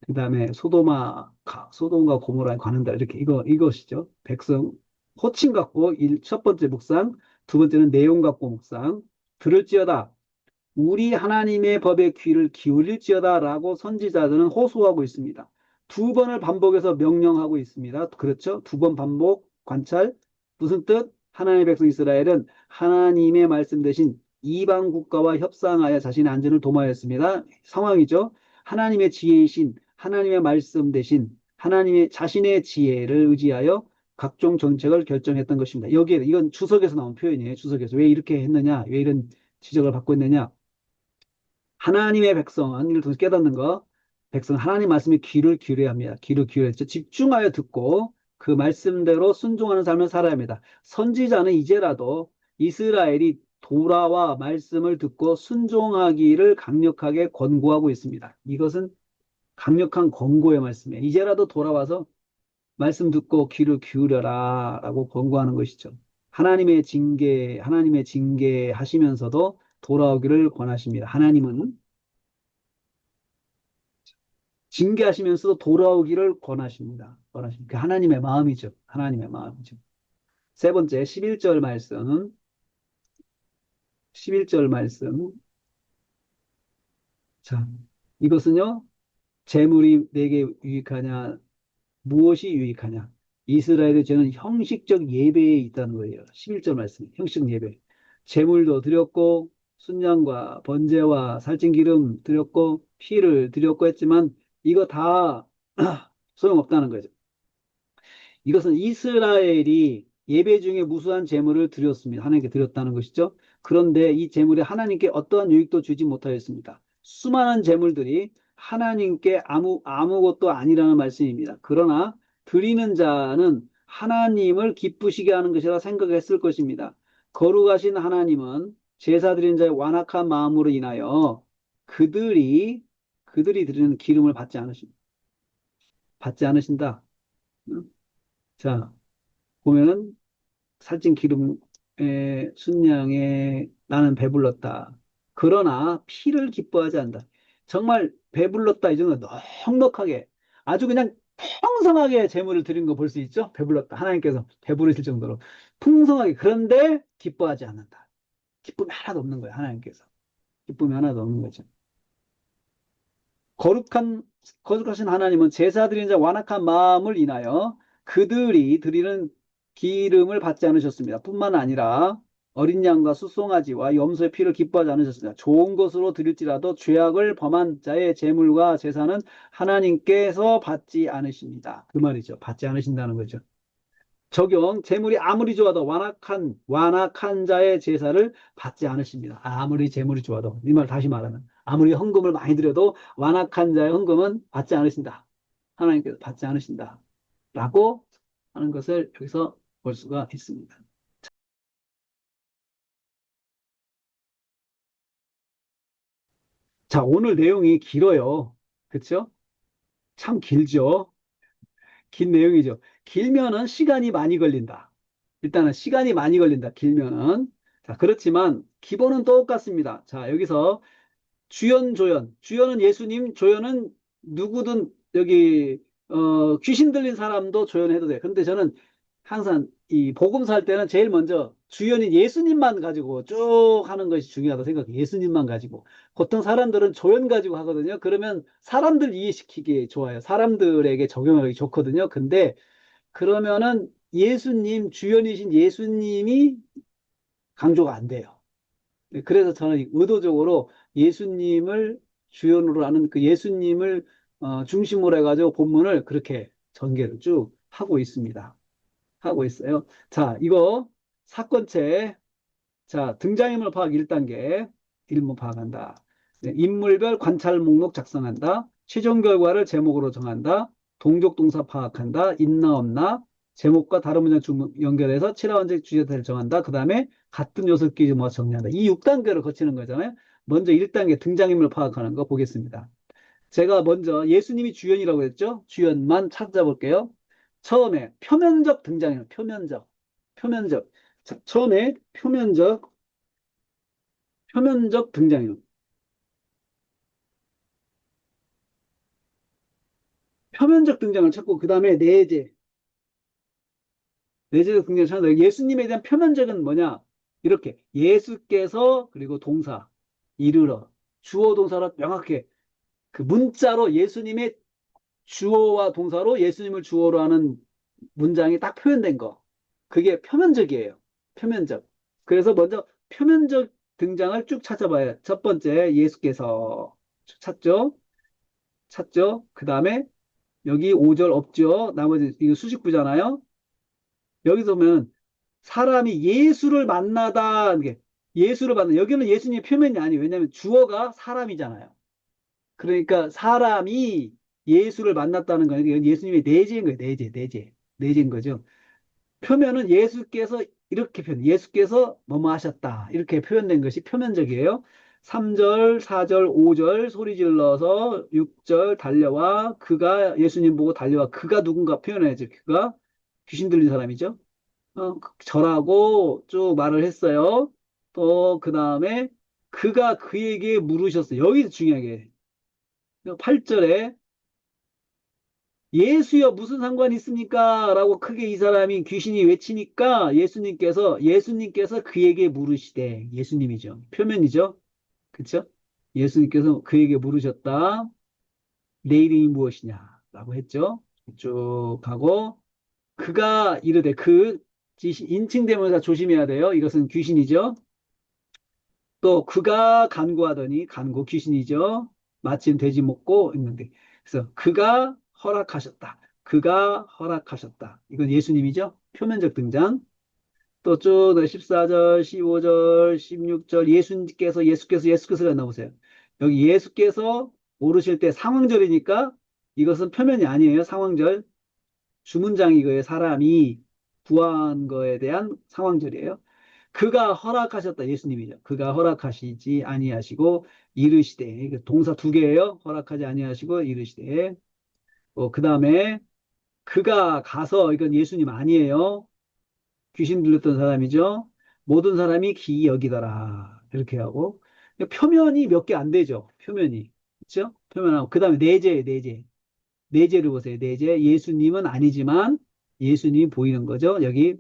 그다음에 소돔과 고모라에 관한다 이렇게 이것이죠. 백성 호칭 갖고 첫 번째 묵상, 두 번째는 내용 갖고 묵상. 들을지어다. 우리 하나님의 법에 귀를 기울일지어다라고 선지자들은 호소하고 있습니다. 두 번을 반복해서 명령하고 있습니다. 그렇죠? 두 번 반복 관찰. 무슨 뜻? 하나님의 백성 이스라엘은 하나님의 말씀 대신 이방 국가와 협상하여 자신의 안전을 도모하였습니다. 상황이죠. 하나님의 지혜이신 하나님의 말씀 대신 하나님의 자신의 지혜를 의지하여 각종 정책을 결정했던 것입니다. 이건 주석에서 나온 표현이에요. 주석에서 왜 이렇게 했느냐? 왜 이런 지적을 받고 있느냐? 하나님의 백성은 이를 통해서 깨닫는 거, 백성은 하나님 말씀에 귀를 기울여야 합니다. 귀를 기울여서 집중하여 듣고 그 말씀대로 순종하는 삶을 살아야 합니다. 선지자는 이제라도 이스라엘이 돌아와 말씀을 듣고 순종하기를 강력하게 권고하고 있습니다. 이것은 강력한 권고의 말씀이에요. 이제라도 돌아와서 말씀 듣고 귀를 기울여라 라고 권고하는 것이죠. 하나님의 징계하시면서도 돌아오기를 권하십니다. 하나님은 징계하시면서도 돌아오기를 권하십니다. 그 하나님의 마음이죠. 하나님의 마음이죠. 세 번째, 11절 말씀. 11절 말씀. 자, 이것은요, 재물이 내게 유익하냐, 무엇이 유익하냐. 이스라엘의 죄는 형식적 예배에 있다는 거예요. 11절 말씀, 형식적 예배. 제물도 드렸고, 순양과 번제와 살찐 기름 드렸고, 피를 드렸고 했지만, 이거 다 소용없다는 거죠. 이것은 이스라엘이 예배 중에 무수한 제물을 드렸습니다. 하나님께 드렸다는 것이죠. 그런데 이 제물이 하나님께 어떠한 유익도 주지 못하였습니다. 수많은 제물들이 하나님께 아무것도 아니라는 말씀입니다. 그러나 드리는 자는 하나님을 기쁘시게 하는 것이라 생각했을 것입니다. 거룩하신 하나님은 제사 드리는 자의 완악한 마음으로 인하여 그들이 드리는 기름을 받지 않으신다. 응? 자, 보면은 살찐 기름에 순양에 나는 배불렀다. 그러나 피를 기뻐하지 않는다. 정말 배불렀다 이 정도 넉넉하게 아주 그냥 풍성하게 제물을 드린 거 볼 수 있죠? 배불렀다. 하나님께서 배부르실 정도로 풍성하게 그런데 기뻐하지 않는다. 기쁨이 하나도 없는 거예요. 하나님께서 기쁨이 하나도 없는 거죠. 거룩한, 거룩하신 하나님은 제사 드리는 자 완악한 마음을 인하여 그들이 드리는 기름을 받지 않으셨습니다. 뿐만 아니라 어린 양과 숫송아지와 염소의 피를 기뻐하지 않으셨습니다. 좋은 것으로 드릴지라도 죄악을 범한 자의 제물과 제사는 하나님께서 받지 않으십니다. 그 말이죠. 받지 않으신다는 거죠. 적용, 재물이 아무리 좋아도 완악한 자의 제사를 받지 않으십니다. 아무리 재물이 좋아도, 이 말 다시 말하면, 아무리 헌금을 많이 드려도 완악한 자의 헌금은 받지 않으신다. 하나님께서 받지 않으신다. 라고 하는 것을 여기서 볼 수가 있습니다. 자, 오늘 내용이 길어요. 그쵸? 참 길죠? 긴 내용이죠. 길면은 시간이 많이 걸린다. 일단은 시간이 많이 걸린다. 길면은. 자, 그렇지만 기본은 똑같습니다. 자, 여기서 주연, 조연. 주연은 예수님, 조연은 누구든 여기 귀신 들린 사람도 조연해도 돼. 근데 저는 항상 이 복음서 할 때는 제일 먼저 주연인 예수님만 가지고 쭉 하는 것이 중요하다 생각해요. 예수님만 가지고. 보통 사람들은 조연 가지고 하거든요. 그러면 사람들 이해시키기 좋아요. 사람들에게 적용하기 좋거든요. 근데 그러면은 예수님, 주연이신 예수님이 강조가 안 돼요. 그래서 저는 의도적으로 예수님을 주연으로 하는 그 예수님을 중심으로 해가지고 본문을 그렇게 전개를 쭉 하고 있습니다. 하고 있어요. 자, 이거 사건체. 자, 등장인물 파악 1단계. 인물 파악한다. 네, 인물별 관찰 목록 작성한다. 최종 결과를 제목으로 정한다. 동족 동사 파악한다. 있나 없나. 제목과 다른 문장 연결해서 7화원적 주제를 정한다. 그 다음에 같은 요소끼리 모아 정리한다. 이 6단계를 거치는 거잖아요. 먼저 1단계 등장인물 파악하는 거 보겠습니다. 제가 먼저 예수님이 주연이라고 했죠? 주연만 찾아볼게요. 처음에 표면적 등장이에요. 표면적. 자, 처음에 표면적 등장이에요. 표면적 등장을 찾고 그 다음에 내재적 등장을 찾는다. 예수님에 대한 표면적은 뭐냐? 이렇게 예수께서 그리고 동사 이르러 주어 동사로 명확하게 그 문자로 예수님의 주어와 동사로 예수님을 주어로 하는 문장이 딱 표현된 거. 그게 표면적이에요. 표면적. 그래서 먼저 표면적 등장을 쭉 찾아봐요. 첫 번째 예수께서 찾죠. 찾죠. 그 다음에 여기 5절 없죠. 나머지 이거 수식부잖아요. 여기서 보면 사람이 예수를 만나다 이게 예수를 만나 여기는 예수님의 표면이 아니에요. 왜냐하면 주어가 사람이잖아요. 그러니까 사람이 예수를 만났다는 거니까 예수님의 내재인 거예요. 내재인 거죠. 표면은 예수께서 이렇게 예수께서 뭐뭐 하셨다. 이렇게 표현된 것이 표면적이에요. 3절, 4절, 5절 소리 질러서 6절 달려와 그가 예수님 보고 달려와 그가 누군가 표현해야죠. 그가 귀신 들린 사람이죠. 절하고 쭉 말을 했어요. 또 그 다음에 그가 그에게 물으셨어요. 여기서 중요하게 8절에 예수여 무슨 상관이 있습니까? 라고 크게 이 사람이 귀신이 외치니까 예수님께서 그에게 물으시되 예수님이죠. 표면이죠. 그쵸? 예수님께서 그에게 물으셨다. 내 이름이 무엇이냐? 라고 했죠. 쭉 가고 그가 이르되 인칭대명사 조심해야 돼요. 이것은 귀신이죠. 또 그가 간구하더니 간구 귀신이죠. 마침 돼지 먹고 있는데 그래서 그가 허락하셨다. 그가 허락하셨다. 이건 예수님이죠. 표면적 등장. 또 쭉 14절, 15절, 16절 예수께서가 나오세요. 여기 예수께서 오르실 때 상황절이니까 이것은 표면이 아니에요. 상황절. 주문장이 거예요. 사람이 구한 거에 대한 상황절이에요. 그가 허락하셨다. 예수님이죠. 그가 허락하시지 아니하시고 이르시되. 동사 두 개예요. 허락하지 아니하시고 이르시되. 그 다음에 그가 가서 이건 예수님 아니에요. 귀신 들렸던 사람이죠. 모든 사람이 기이 여기더라. 이렇게 하고. 표면이 몇 개 안 되죠. 표면이. 그렇죠? 표면하고. 그 다음에 내재예요. 내재. 내재를 보세요. 내재. 예수님은 아니지만 예수님이 보이는 거죠. 여기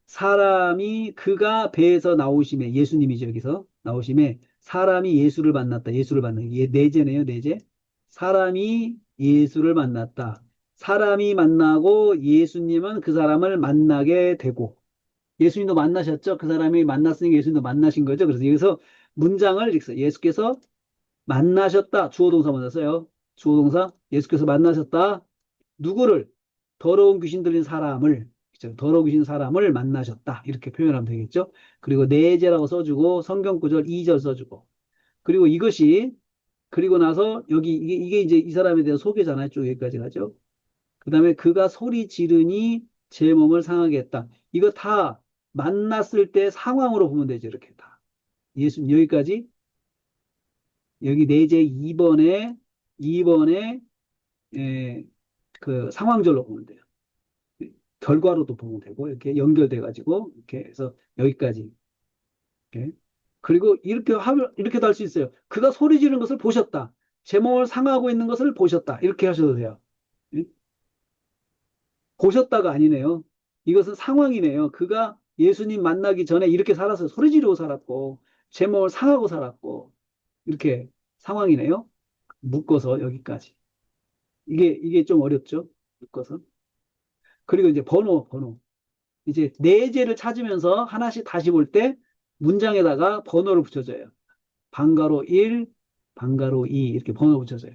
사람이 그가 배에서 나오심에 예수님이죠. 여기서 나오심에 사람이 예수를 만났다. 예수를 만나. 이게 내재네요. 내재. 사람이 예수를 만났다. 사람이 만나고 예수님은 그 사람을 만나게 되고 예수님도 만나셨죠? 그 사람이 만났으니까 예수님도 만나신 거죠. 그래서 여기서 문장을 이렇게 써요. 예수께서 만나셨다. 주어 동사 먼저 써요. 주어 동사. 예수께서 만나셨다. 누구를? 더러운 귀신 들린 사람을. 그죠? 더러운 귀신 사람을 만나셨다. 이렇게 표현하면 되겠죠. 그리고 내재라고 써주고 성경 구절 2절 써주고. 그리고 그리고 나서 이게 이제 이 사람에 대한 소개잖아요. 쭉 여기까지 가죠. 그 다음에 그가 소리 지르니 제 몸을 상하게 했다. 이거 다 만났을 때 상황으로 보면 되죠. 이렇게 다. 여기까지. 여기 내재 2번에, 그 상황절로 보면 돼요. 결과로도 보면 되고, 이렇게 연결돼가지고, 이렇게 해서 여기까지. 이렇게. 그리고 이렇게도 할 수 있어요. 그가 소리 지르는 것을 보셨다. 제 몸을 상하고 있는 것을 보셨다. 이렇게 하셔도 돼요. 예? 보셨다가 아니네요. 이것은 상황이네요. 그가 예수님 만나기 전에 이렇게 살았어요. 소리 지르고 살았고, 제 몸을 상하고 살았고, 이렇게 상황이네요. 묶어서 여기까지. 이게 좀 어렵죠? 묶어서. 그리고 이제 번호. 이제 내재를 찾으면서 하나씩 다시 볼 때 문장에다가 번호를 붙여줘요. 방가로 1, 방가로 2 이렇게 번호 붙여줘요.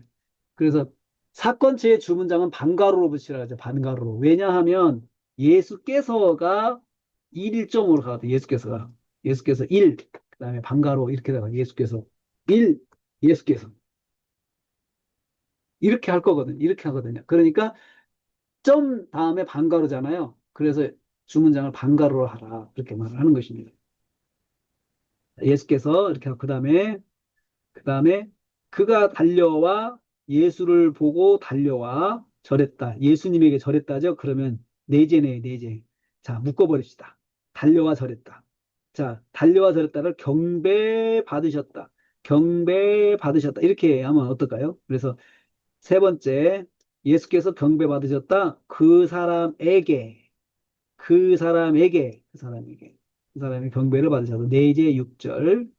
그래서 사건체의 주문장은 반가로로 붙이라 하죠. 반가로로. 왜냐하면 예수께서가 1일점으로 가거든요. 예수께서 1, 그다음에 반가로 이렇게 다가 예수께서 1, 예수께서 이렇게 할 거거든요. 이렇게 하거든요. 그러니까 점 다음에 반가로잖아요. 그래서 주문장을 반가로로 하라. 그렇게 말을 하는 것입니다. 예수께서 이렇게 하고 그다음에 그가 달려와 예수를 보고 달려와 절했다. 예수님에게 절했다죠. 그러면 내재네, 내재. 자, 묶어버립시다. 달려와 절했다. 자, 달려와 절했다를 경배 받으셨다. 경배 받으셨다. 이렇게 하면 어떨까요? 그래서 세 번째, 예수께서 경배 받으셨다. 그 사람이 경배를 받으셨다. 내재 6절.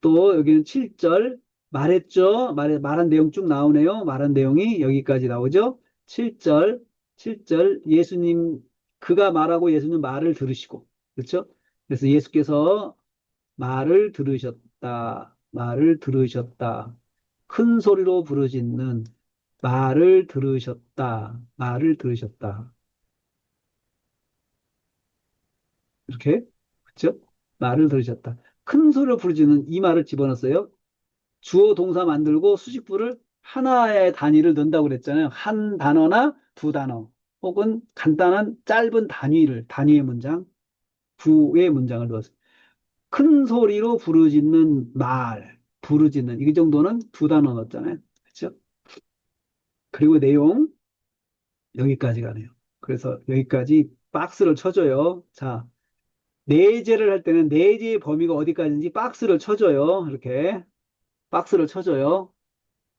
또 여기는 7절 말했죠. 말한 내용 쭉 나오네요. 말한 내용이 여기까지 나오죠. 7절, 7절 예수님 그가 말하고 예수님 말을 들으시고 그렇죠? 그래서 예수께서 말을 들으셨다. 큰 소리로 부르짖는 말을 들으셨다. 이렇게 그렇죠? 말을 들으셨다. 큰 소리로 부르짖는 이 말을 집어넣었어요. 주어 동사 만들고 수식부를 하나의 단위를 넣는다고 그랬잖아요. 한 단어나 두 단어 혹은 간단한 짧은 단위의 문장, 부의 문장을 넣었어요. 큰 소리로 부르짖는 이 정도는 두 단어 넣었잖아요. 그렇죠? 그리고 내용 여기까지 가네요. 그래서 여기까지 박스를 쳐줘요. 자, 내재를 할 때는 내재의 범위가 어디까지인지 박스를 쳐줘요. 이렇게 박스를 쳐줘요.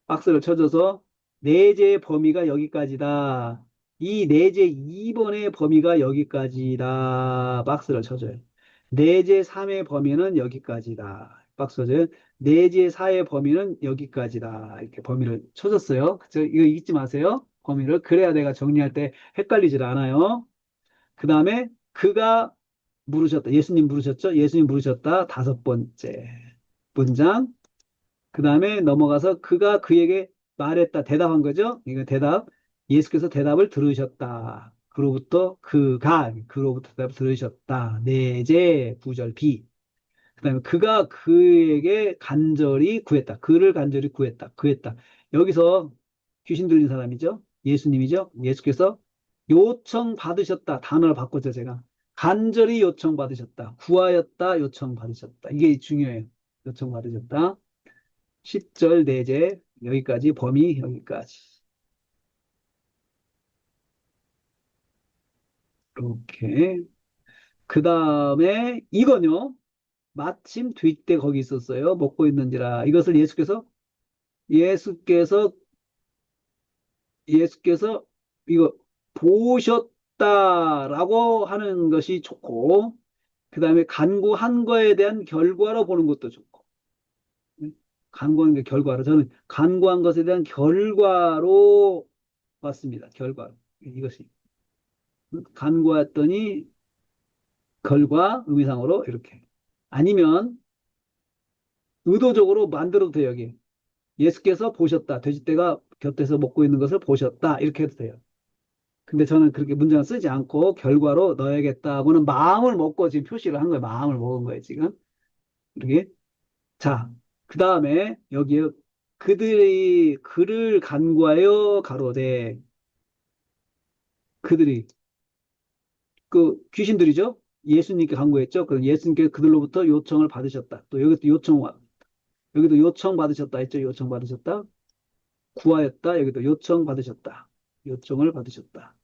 박스를 쳐줘서 내재의 범위가 여기까지다. 이 내재 2번의 범위가 여기까지다. 박스를 쳐줘요. 내재 3의 범위는 여기까지다. 박스 쳐줘요. 내재 4의 범위는 여기까지다. 이렇게 범위를 쳐줬어요. 그쵸? 이거 잊지 마세요. 범위를. 그래야 내가 정리할 때 헷갈리질 않아요. 그 다음에 그가 물으셨다. 예수님 물으셨죠? 예수님 물으셨다. 다섯 번째 문장. 그 다음에 넘어가서 그가 그에게 말했다. 대답한 거죠? 이거 대답. 예수께서 대답을 들으셨다. 그로부터 대답을 들으셨다. 내제 구절 B. 그 다음에 그가 그에게 간절히 구했다. 그를 간절히 구했다. 구했다. 여기서 귀신 들린 사람이죠? 예수님이죠? 예수께서 요청 받으셨다. 단어를 바꿨죠, 제가. 간절히 요청 받으셨다. 구하였다. 요청 받으셨다. 이게 중요해요. 요청 받으셨다. 10절 내제 여기까지 범위 여기까지. 이렇게. 그 다음에 이건요. 마침 뒷대 거기 있었어요. 먹고 있는지라. 이것을 예수께서 예수께서 이거 보셨다라고 하는 것이 좋고, 그 다음에 간구한 거에 대한 결과로 보는 것도 좋고, 간구한 게 결과로. 저는 간구한 것에 대한 결과로 봤습니다. 결과로. 이것이. 간구했더니 결과 의미상으로 이렇게. 아니면 의도적으로 만들어도 돼요, 여기. 예수께서 보셨다. 돼지떼가 곁에서 먹고 있는 것을 보셨다. 이렇게 해도 돼요. 근데 저는 그렇게 문장을 쓰지 않고 결과로 넣어야겠다고는 마음을 먹고 지금 표시를 한 거예요. 마음을 먹은 거예요, 지금. 이렇게. 자, 그 다음에 여기에 그들이 그를 간구하여 가로되 그들이 그 귀신들이죠. 예수님께 간구했죠. 그럼 예수님께 그들로부터 요청을 받으셨다. 또 여기도 요청 받으셨다 했죠. 요청 받으셨다. 구하였다. 여기도 요청 받으셨다. 요청을 받으셨다.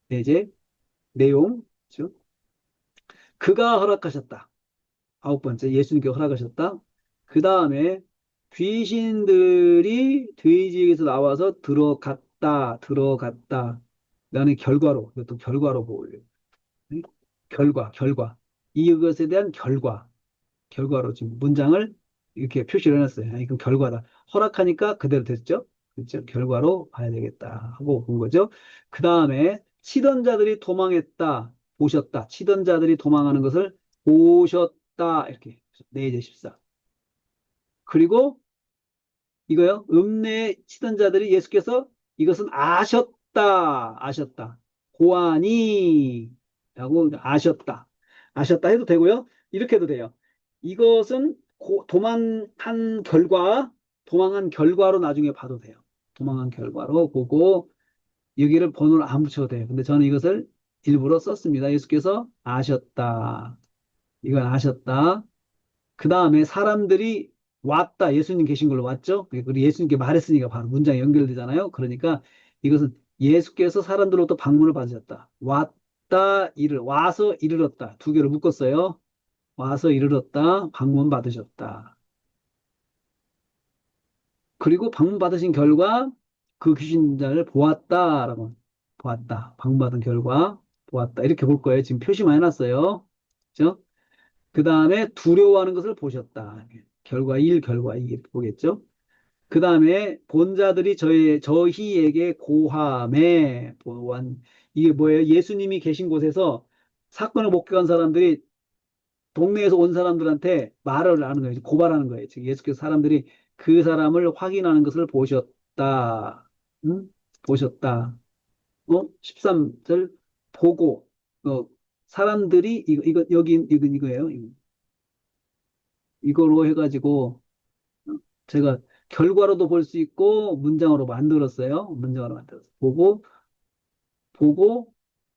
네, 이제 내용. 죠 그가 허락하셨다. 아홉 번째, 예수님께 허락하셨다. 그 다음에 귀신들이 돼지에게서 나와서 들어갔다. 나는 결과로, 이것도 결과로 보려고. 응? 결과. 이것에 대한 결과로 지금 문장을 이렇게 표시를 해놨어요. 아니, 그럼 결과다. 허락하니까 그대로 됐죠? 그렇죠? 결과로 봐야 되겠다 하고 본 거죠. 그 다음에 치던 자들이 도망했다. 보셨다. 치던 자들이 도망하는 것을 보셨다. 이렇게. 내제 14. 그리고 이거요. 읍내에 치던 자들이 예수께서 이것은 아셨다. 고아니 라고 아셨다 해도 되고요. 이렇게 해도 돼요. 이것은 도망한 결과로 나중에 봐도 돼요. 도망한 결과로 보고 여기를 번호를 안 붙여도 돼요. 근데 저는 이것을 일부러 썼습니다. 예수께서 아셨다. 이건 아셨다. 그 다음에 사람들이 왔다. 예수님 계신 걸로 왔죠? 그리고 예수님께 말했으니까 바로 문장이 연결되잖아요. 그러니까 이것은 예수께서 사람들로부터 방문을 받으셨다. 와서 이르렀다. 두 개를 묶었어요. 와서 이르렀다. 방문 받으셨다. 그리고 방문 받으신 결과 그 귀신자를 보았다. 방문 받은 결과 보았다. 이렇게 볼 거예요. 지금 표시만 해놨어요. 그죠? 그 다음에 두려워하는 것을 보셨다. 결과 1, 결과 2 보겠죠? 그 다음에 본자들이 저희에게 고함에 보완 이게 뭐예요? 예수님이 계신 곳에서 사건을 목격한 사람들이 동네에서 온 사람들한테 말을 하는 거예요. 고발하는 거예요. 즉 예수께서 사람들이 그 사람을 확인하는 것을 보셨다. 응? 보셨다. 13절 보고 사람들이 여기 이거예요. 이거로 해가지고 제가 결과로도 볼 수 있고 문장으로 만들었어요. 문장으로 만들었어요. 보고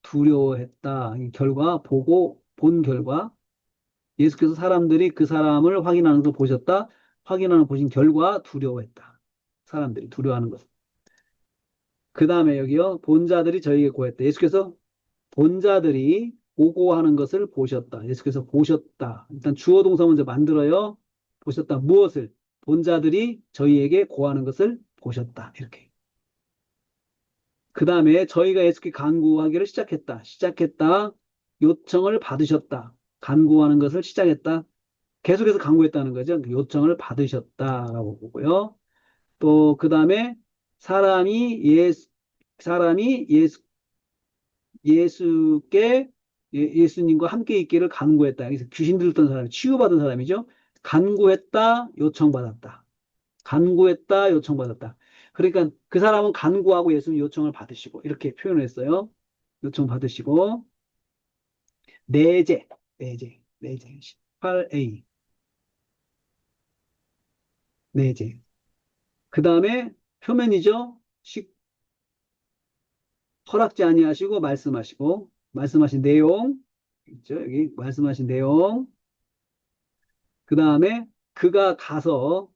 두려워했다. 이 결과 본 결과 예수께서 사람들이 그 사람을 확인하는 걸 보셨다. 보신 결과 두려워했다. 사람들이 두려워하는 것. 그 다음에 여기요. 본자들이 저에게 고했다. 예수께서 본자들이 보고하는 것을 보셨다. 예수께서 보셨다. 일단 주어 동사 먼저 만들어요. 보셨다. 무엇을? 본자들이 저희에게 고하는 것을 보셨다. 이렇게. 그 다음에 저희가 예수께 간구하기를 시작했다. 요청을 받으셨다. 간구하는 것을 시작했다. 계속해서 간구했다는 거죠. 요청을 받으셨다라고 보고요. 또 그 다음에 사람이 사람이 예수께 예수님과 함께 있기를 간구했다. 여기서 귀신 들렸던 사람이 치유받은 사람이죠. 간구했다, 요청받았다. 간구했다, 요청받았다. 그러니까 그 사람은 간구하고 예수님 요청을 받으시고 이렇게 표현했어요. 요청 받으시고 내재, 내재 18a 내재. 그 다음에 표면이죠. 허락지 아니하시고 말씀하시고 말씀하신 내용 있죠. 여기 말씀하신 내용. 그 다음에 그가 가서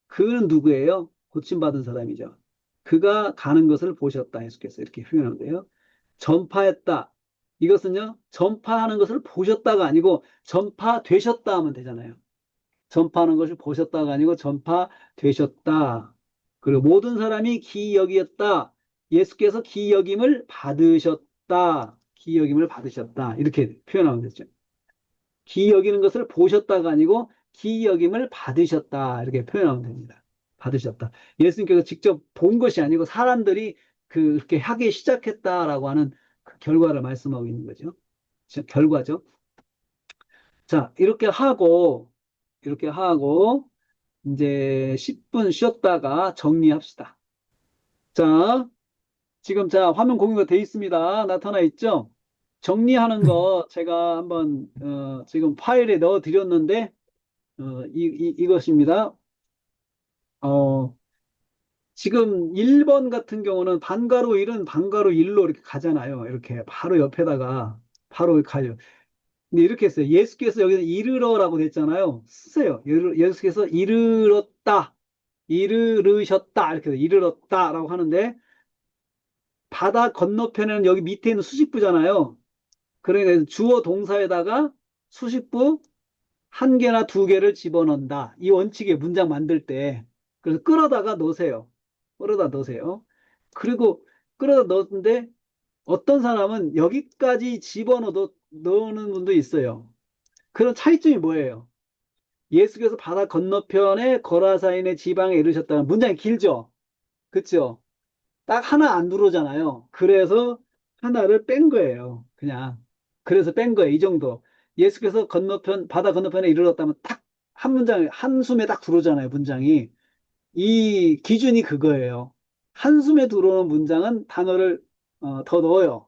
그는 누구예요? 고침받은 사람이죠. 그가 가는 것을 보셨다. 예수께서 이렇게 표현하는데요. 전파했다. 이것은요, 전파하는 것을 보셨다가 아니고 전파되셨다 하면 되잖아요. 전파하는 것을 보셨다가 아니고 전파되셨다. 그리고 모든 사람이 기이 여기었다. 예수께서 기이 여김을 받으셨다. 기이 여김을 받으셨다. 이렇게 표현하면 되죠. 기이 여기는 것을 보셨다가 아니고 기이 여김을 받으셨다. 이렇게 표현하면 됩니다. 받으셨다. 예수님께서 직접 본 것이 아니고 사람들이 그렇게 하기 시작했다라고 하는 그 결과를 말씀하고 있는 거죠. 결과죠. 자, 이렇게 하고, 이제 10분 쉬었다가 정리합시다. 자, 지금 자, 화면 공유가 돼 있습니다. 나타나 있죠? 정리하는 거 제가 한번, 지금 파일에 넣어 드렸는데, 이것입니다. 어, 지금 1번 같은 경우는 반가로 1은 반가로 1로 이렇게 가잖아요. 이렇게 바로 옆에다가 바로 가요. 근데 이렇게 했어요. 예수께서 여기서 이르러라고 됐잖아요. 쓰세요. 예수께서 이르렀다. 이르르셨다. 이렇게 이르렀다라고 하는데 바다 건너편에는 여기 밑에 있는 수식부잖아요. 그러니까 주어 동사에다가 수식부 한 개나 두 개를 집어넣는다. 이 원칙에 문장 만들 때. 그래서 끌어다가 넣으세요. 끌어다 넣으세요. 그리고 끌어다 넣었는데 어떤 사람은 여기까지 집어넣어도 넣는 분도 있어요. 그런 차이점이 뭐예요? 예수께서 바다 건너편에 거라사인의 지방에 이르셨다는 문장이 길죠? 그쵸? 딱 하나 안 들어오잖아요. 그래서 하나를 뺀 거예요. 그냥. 그래서 뺀 거예요. 이 정도. 예수께서 바다 건너편에 이르렀다면 딱 한 문장, 한숨에 딱 들어오잖아요. 문장이. 이 기준이 그거예요. 한숨에 들어오는 문장은 단어를 더 넣어요.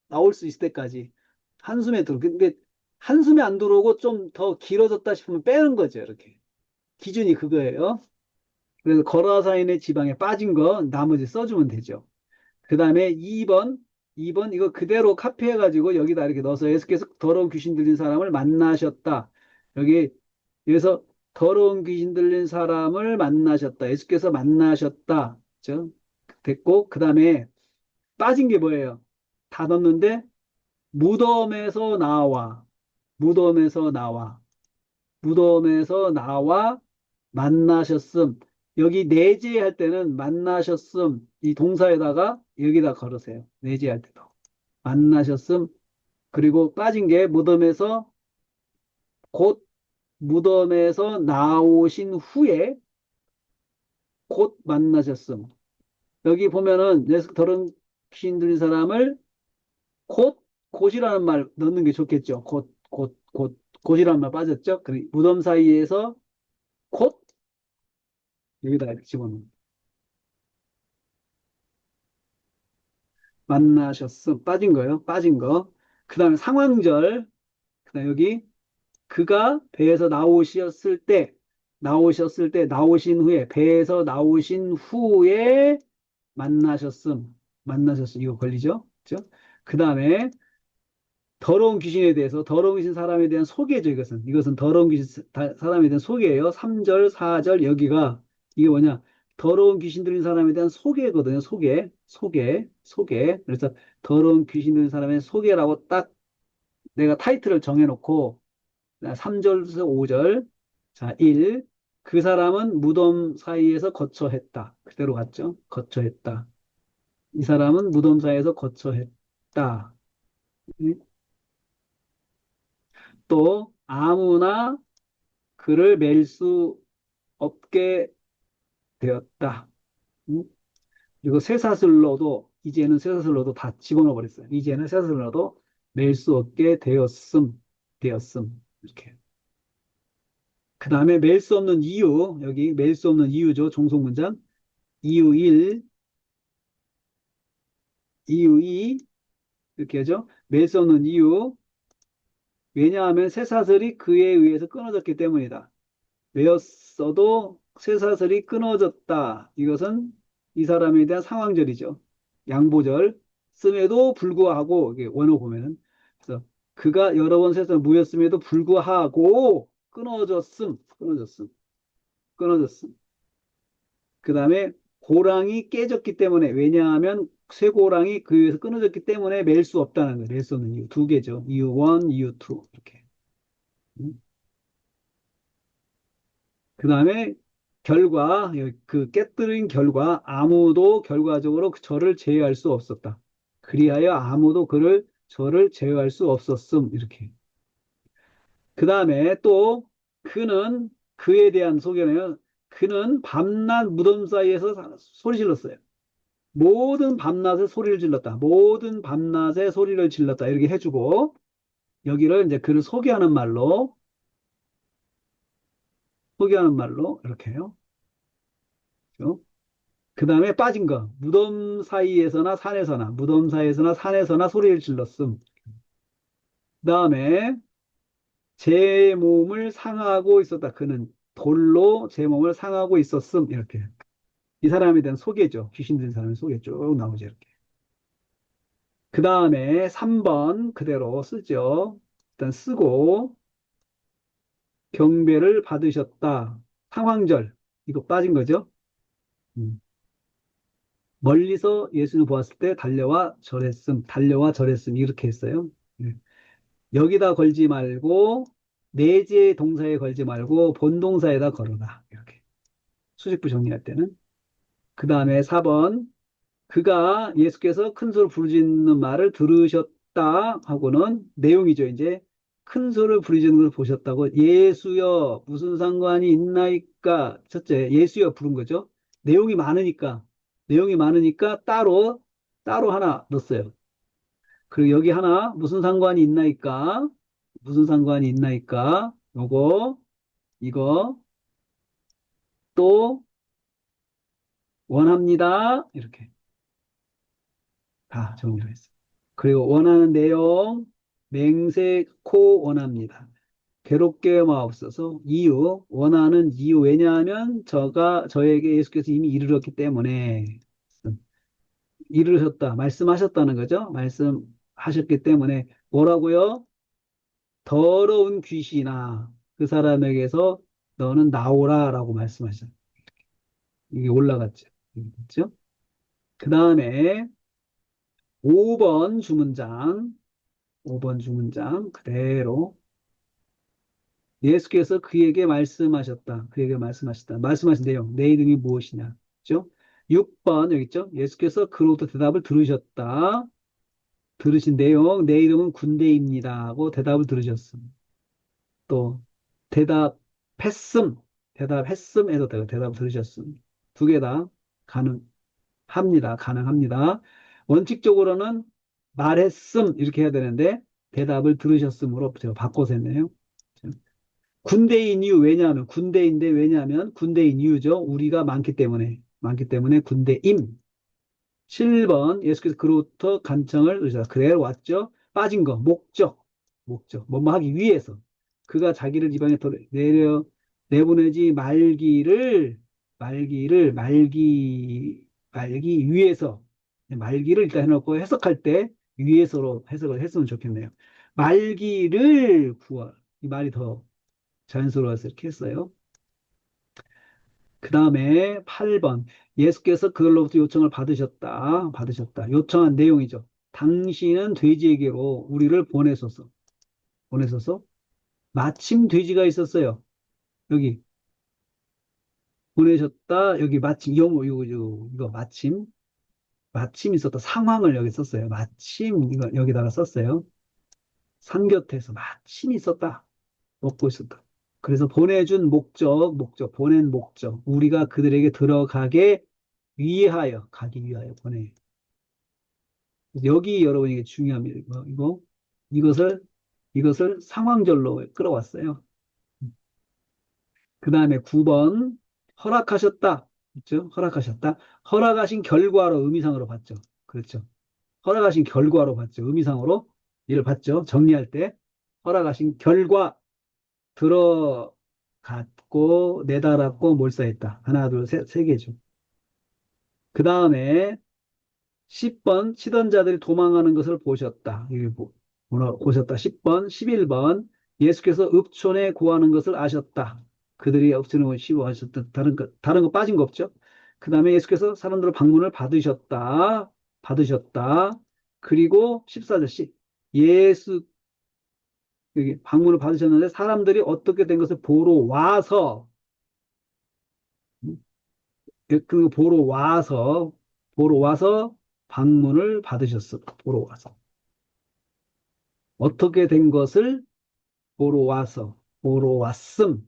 나올 수 있을 때까지. 한숨에 들어. 근데 한숨에 안 들어오고 좀 더 길어졌다 싶으면 빼는 거죠. 이렇게. 기준이 그거예요. 그래서 거라사인의 지방에 빠진 거 나머지 써주면 되죠. 그 다음에 2번 이거 그대로 카피해가지고 여기다 이렇게 넣어서 예수께서 더러운 귀신 들린 사람을 만나셨다. 여기서 더러운 귀신 들린 사람을 만나셨다. 예수께서 만나셨다. 그죠? 됐고, 그 다음에 빠진 게 뭐예요? 다 넣었는데, 무덤에서 나와, 무덤에서 나와, 무덤에서 나와 만나셨음. 여기 내재할 때는 만나셨음. 이 동사에다가 여기다 걸으세요. 내재할 때도. 만나셨음. 그리고 빠진 게 곧 무덤에서 나오신 후에 곧 만나셨음. 여기 보면은 더러운 귀신 들린 사람을 곧이라는 말 넣는 게 좋겠죠. 곧이라는 말 빠졌죠. 무덤 사이에서 곧 여기다 이렇게 집어넣는. 만나셨음. 빠진 거요. 빠진 거. 그 다음에 상황절. 그 다음에 여기 그가 배에서 나오신 후에, 배에서 나오신 후에 만나셨음. 이거 걸리죠? 그죠? 그 다음에 더러운 귀신 사람에 대한 소개죠, 이것은. 이것은 더러운 귀신 사람에 대한 소개예요. 3절, 4절, 여기가, 이게 뭐냐? 더러운 귀신 들린 사람에 대한 소개거든요. 소개. 그래서 더러운 귀신 들린 사람의 소개라고 딱 내가 타이틀을 정해놓고, 3절에서 5절. 자, 1. 그 사람은 무덤 사이에서 거처했다. 그대로 갔죠? 거처했다. 이 사람은 무덤 사이에서 거처했다. 또 아무나 그를 맬 수 없게 되었다. 그리고 쇠사슬로도 이제는 쇠사슬로도 다 집어넣어 버렸어요. 이제는 쇠사슬로도 맬 수 없게 되었음. 이렇게. 그 다음에 맬 수 없는 이유, 여기 맬 수 없는 이유죠. 종속문장. 이유 1, 이유 2, 이렇게 하죠. 맬 수 없는 이유. 왜냐하면 쇠사슬이 그에 의해서 끊어졌기 때문이다. 외웠어도 쇠사슬이 끊어졌다. 이것은 이 사람에 대한 상황절이죠. 양보절. 씀에도 불구하고, 이게 원어 보면은. 그래서 그가 여러 번 쇠사슬 무였음에도 불구하고 끊어졌음. 그 다음에 고랑이 깨졌기 때문에, 왜냐하면 쇠고랑이 그 위에서 끊어졌기 때문에 맬 수 없다는 거예요. 맬 수 없는 이유. 두 개죠. 이유 1, 이유 2. 이렇게. 그 다음에 결과, 그 깨뜨린 결과, 아무도 결과적으로 저를 제어할 수 없었다. 그리하여 아무도 저를 제어할 수 없었음. 이렇게. 그 다음에 또 그는 그에 대한 소개는 그는 밤낮 무덤 사이에서 소리 질렀어요. 모든 밤낮에 소리를 질렀다. 모든 밤낮에 소리를 질렀다. 이렇게 해주고 여기를 이제 그를 소개하는 말로 이렇게 해요. 그 다음에 빠진 거. 무덤 사이에서나 산에서나 소리를 질렀음. 그 다음에 제 몸을 상하고 있었다. 그는 돌로 제 몸을 상하고 있었음. 이렇게. 이 사람에 대한 소개죠. 귀신 든 사람의 소개 쭉 나오죠. 이렇게. 그 다음에 3번 그대로 쓰죠. 일단 쓰고 경배를 받으셨다. 상황절. 이거 빠진 거죠. 음. 멀리서 예수를 보았을 때 달려와 절했음. 이렇게 했어요. 네. 여기다 걸지 말고, 내지의 동사에 걸지 말고, 본동사에다 걸어라. 이렇게. 수직부 정리할 때는. 그 다음에 4번. 그가 예수께서 큰 소리 부르짖는 말을 들으셨다 하고는 내용이죠. 이제 큰 소리를 부르짖는 걸 보셨다고 예수여 무슨 상관이 있나이까 첫째 예수여 부른 거죠. 내용이 많으니까 따로 하나 넣었어요. 그리고 여기 하나 무슨 상관이 있나이까 요거 이거 또 원합니다 이렇게 다 정리를 했어요. 그리고 원하는 내용 맹세코 원합니다. 괴롭게 마옵소서 원하는 이유 왜냐하면 저에게 예수께서 이미 이르렀기 때문에 이르셨다 말씀하셨다는 거죠. 말씀하셨기 때문에 뭐라고요? 더러운 귀신아 그 사람에게서 너는 나오라라고 말씀하셨어요. 이게 올라갔죠. 그렇죠? 그 다음에 5번 주문장 5번 주문장 그대로 예수께서 말씀하신 내용, 내 이름이 무엇이냐. 그죠? 6번, 여기 있죠? 예수께서 그로부터 대답을 들으셨다. 들으신 내용, 내 이름은 군대입니다. 하고 대답을 들으셨음. 또, 대답했음. 대답했음에도 대답을 들으셨음. 두 개 다 가능합니다. 원칙적으로는 말했음. 이렇게 해야 되는데, 대답을 들으셨음으로 제가 바꿔서 했네요. 군대인 이유 왜냐하면 군대인 이유죠. 우리가 많기 때문에 군대임. 7번 예수께서 그로부터 간청을 의사 그대로 왔죠. 빠진 거 목적 뭐뭐 하기 위해서 그가 자기를 이방에 내보내지 말기 위해서 말기를 일단 해놓고 해석할 때 위해서로 해석을 했으면 좋겠네요. 말기를 구할 이 말이 더 자연스러워서 이렇게 했어요. 그 다음에 8번. 예수께서 그걸로부터 요청을 받으셨다. 요청한 내용이죠. 당신은 돼지에게로 우리를 보내소서. 마침 돼지가 있었어요. 여기 보내셨다. 여기 마침, 이거 마침 있었다. 상황을 여기 썼어요. 마침 이거 여기다가 썼어요. 산 곁에서 마침 있었다. 먹고 있었다. 그래서 보낸 목적, 우리가 그들에게 들어가게 가기 위하여 보내. 여기 여러분 이게 중요합니다. 이것을, 이것을 상황절로 끌어왔어요. 그 다음에 9번, 허락하셨다. 그렇죠? 허락하셨다. 허락하신 결과로 의미상으로 봤죠. 그렇죠. 허락하신 결과로 봤죠. 의미상으로 이를 봤죠. 정리할 때. 허락하신 결과, 들어갔고, 내달았고, 몰사했다. 하나, 둘, 셋, 세 개죠. 그 다음에 10번 치던 자들이 도망하는 것을 보셨다. 이게 보셨다. 10번, 11번 예수께서 읍촌에 구하는 것을 아셨다. 그들이 읍촌에 오시고 하셨다. 다른 거 빠진 거 없죠? 그 다음에 예수께서 사람들의 방문을 받으셨다. 받으셨다. 그리고 14절씩 예수 여기 방문을 받으셨는데 사람들이 어떻게 된 것을 보러 와서 그 보러 와서 방문을 받으셨어. 보러 와서. 어떻게 된 것을 보러 와서, 보러 왔음,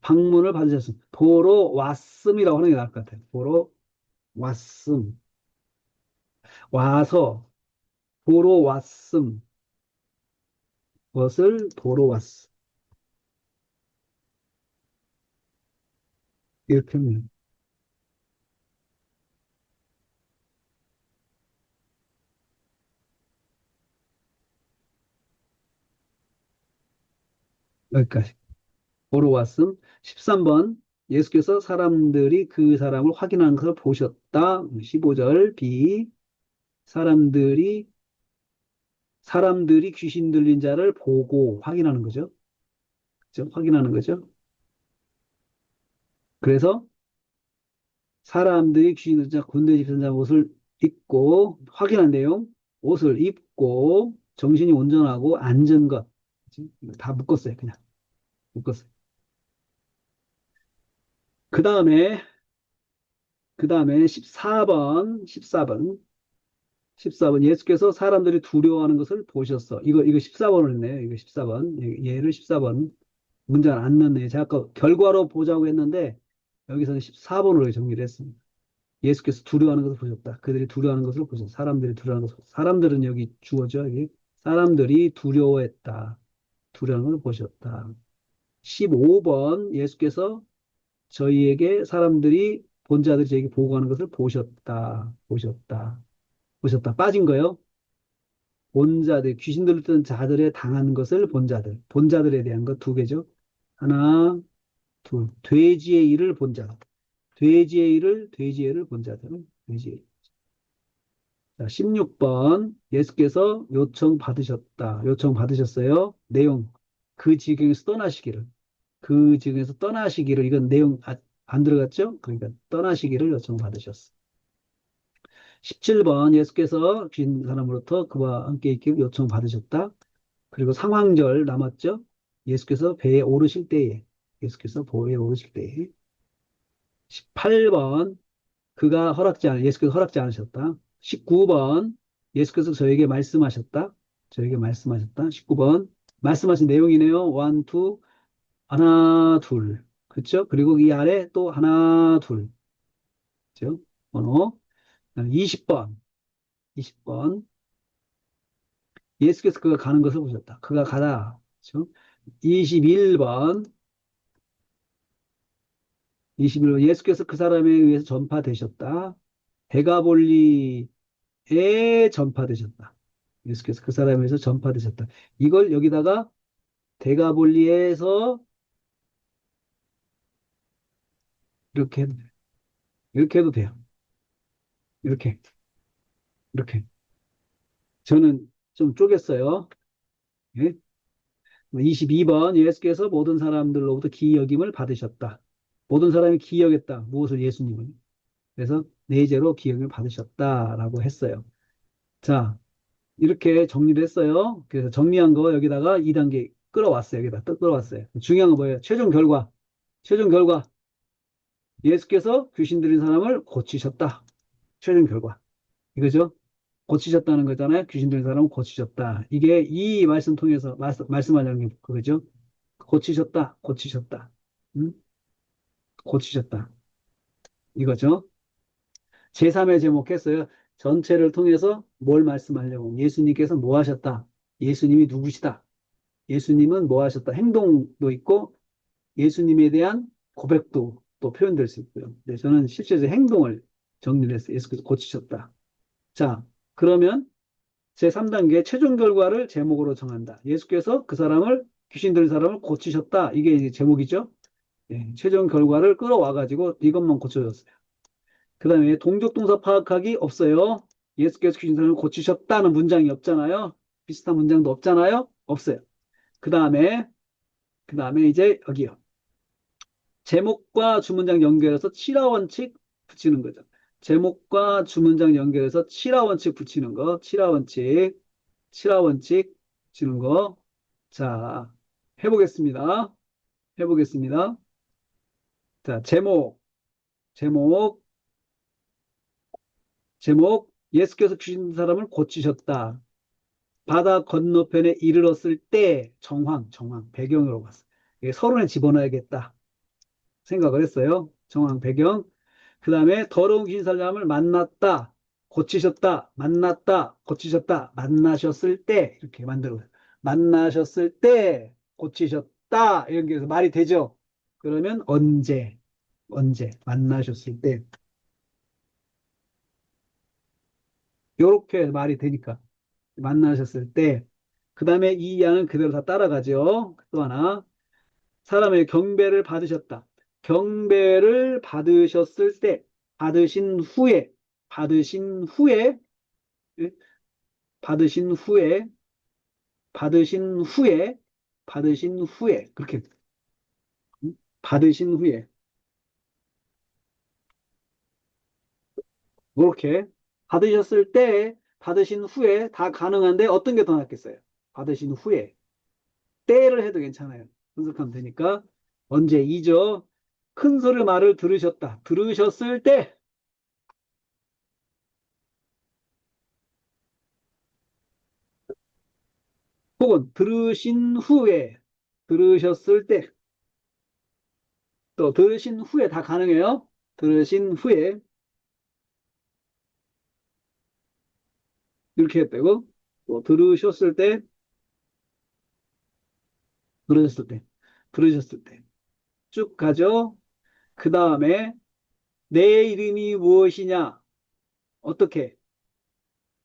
방문을 받으셨음, 보러 왔음이라고 하는 게 나을 것 같아요. 보러 왔음, 와서, 보러 왔음, 것을 보러 왔음. 이렇게 하면 여기까지. 보러 왔음. 13번. 예수께서 사람들이 그 사람을 확인하는 것을 보셨다. 15절 B. 사람들이 귀신 들린 자를 보고 확인하는 거죠. 그죠? 확인하는 거죠. 그래서 사람들이 귀신 들린 자, 군대 집선자 옷을 입고 확인한 내용, 옷을 입고 정신이 온전하고 앉은 것. 그치? 이거 다 묶었어요. 그냥 묶었어요. 그 다음에 14번 예수께서 사람들이 두려워하는 것을 보셨어. 이거 14번을 했네요. 이거 14번. 얘를 14번 문장 안 넣네. 제가 아까 결과로 보자고 했는데 여기서는 14번으로 정리를 했습니다. 예수께서 두려워하는 것을 보셨다. 그들이 두려워하는 것을 보셨다. 사람들이 두려워하는 것을. 사람들은 여기 주어죠. 여기. 사람들이 두려워했다. 두려워하는 것을 보셨다. 15번 예수께서 저희에게 사람들이 본자들이 저에게 보고하는 것을 보셨다. 보셨다. 보셨다. 빠진 거요. 본자들, 귀신 들렸던 자들의 당한 것을 본자들. 본자들에 대한 것 두 개죠. 하나, 둘. 돼지의 일을 본자. 돼지의 일을 본자들. 돼지의 일. 자, 16번. 예수께서 요청 받으셨다. 요청 받으셨어요. 내용. 그 지경에서 떠나시기를. 그 지경에서 떠나시기를. 이건 내용 안 들어갔죠? 그러니까 떠나시기를 요청 받으셨어. 17번. 예수께서 귀신 사람으로부터 그와 함께 있기를 요청 받으셨다. 그리고 상황절 남았죠? 예수께서 배에 오르실 때에. 예수께서 배에 오르실 때에. 18번. 예수께서 허락지 않으셨다. 19번, 예수께서 저에게 말씀하셨다. 저에게 말씀하셨다. 19번, 말씀하신 내용이네요. 원, 투, 하나, 둘. 그렇죠? 그리고 이 아래 또 하나, 둘. 그렇죠? 번호. 20번, 20번. 예수께서 그가 가는 것을 보셨다. 그가 가다. 그렇죠? 21번, 21번. 예수께서 그 사람에 의해서 전파되셨다. 대가볼리 에 전파되셨다. 예수께서 그 사람에서 전파되셨다. 이걸 여기다가 대가볼리에서 이렇게 해도 돼요. 이렇게 해도 돼요. 이렇게, 이렇게. 저는 좀 쪼갰어요. 예? 22번 예수께서 모든 사람들로부터 기여김을 받으셨다. 모든 사람이 기여했다. 무엇을 예수님은. 그래서 내재로 기여김을 받으셨다라고 했어요. 자, 이렇게 정리를 했어요. 그래서 정리한 거 여기다가 2단계 끌어왔어요. 여기다 또 끌어왔어요. 중요한 건 뭐예요? 최종 결과. 최종 결과. 예수께서 귀신 들린 사람을 고치셨다. 최종 결과. 이거죠? 고치셨다는 거잖아요. 귀신 들린 사람을 고치셨다. 이게 이 말씀 통해서 말씀하자는 게 그거죠. 고치셨다. 고치셨다. 응? 고치셨다. 이거죠. 제3의 제목 했어요. 전체를 통해서 뭘 말씀하려고? 예수님께서 뭐 하셨다? 예수님이 누구시다? 예수님은 뭐 하셨다? 행동도 있고 예수님에 대한 고백도 또 표현될 수 있고요. 네, 저는 실제로 행동을 정리를 했어요. 예수께서 고치셨다. 자, 그러면 제3단계 최종 결과를 제목으로 정한다. 예수께서 그 사람을, 귀신 들린 사람을 고치셨다. 이게 이제 제목이죠. 예, 최종 결과를 끌어와가지고 이것만 고쳐줬어요. 그 다음에 동적동사 파악하기 없어요. 예수께서 귀신 사람을 고치셨다는 문장이 없잖아요. 비슷한 문장도 없잖아요. 없어요. 그 다음에 이제 여기요. 제목과 주문장 연결해서 칠화 원칙 붙이는 거죠. 제목과 주문장 연결해서 칠화 원칙 붙이는 거. 칠화 원칙 붙이는 거. 자, 해보겠습니다. 해보겠습니다. 자, 제목, 제목. 예수께서 귀신 사람을 고치셨다. 바다 건너편에 이르렀을 때 정황, 배경으로 봤어. 이게 서론에 집어넣어야겠다 생각을 했어요. 정황, 배경. 그 다음에 더러운 귀신 사람을 만났다, 고치셨다, 만났다, 고치셨다, 만나셨을 때 이렇게 만들어요. 만나셨을 때 고치셨다 이런 게 말이 되죠. 그러면 언제 만나셨을 때 이렇게 말이 되니까 만나셨을 때. 그 다음에 이 양은 그대로 다 따라가죠. 또 하나, 사람의 경배를 받으셨다. 경배를 받으셨을 때, 받으신 후에, 받으신 후에, 예? 받으신 후에, 받으신 후에, 받으신 후에, 그렇게, 받으신 후에, 그렇게, 받으셨을 때, 받으신 후에 다 가능한데 어떤 게 더 낫겠어요? 받으신 후에, 때를 해도 괜찮아요. 분석하면 되니까. 언제? 이죠. 큰 소리 말을 들으셨다. 들으셨을 때, 혹은 들으신 후에, 들으셨을 때, 또 들으신 후에 다 가능해요. 들으신 후에 이렇게 했다고. 또 들으셨을 때, 들으셨을 때, 들으셨을 때. 쭉 가죠. 그 다음에 내 이름이 무엇이냐? 어떻게?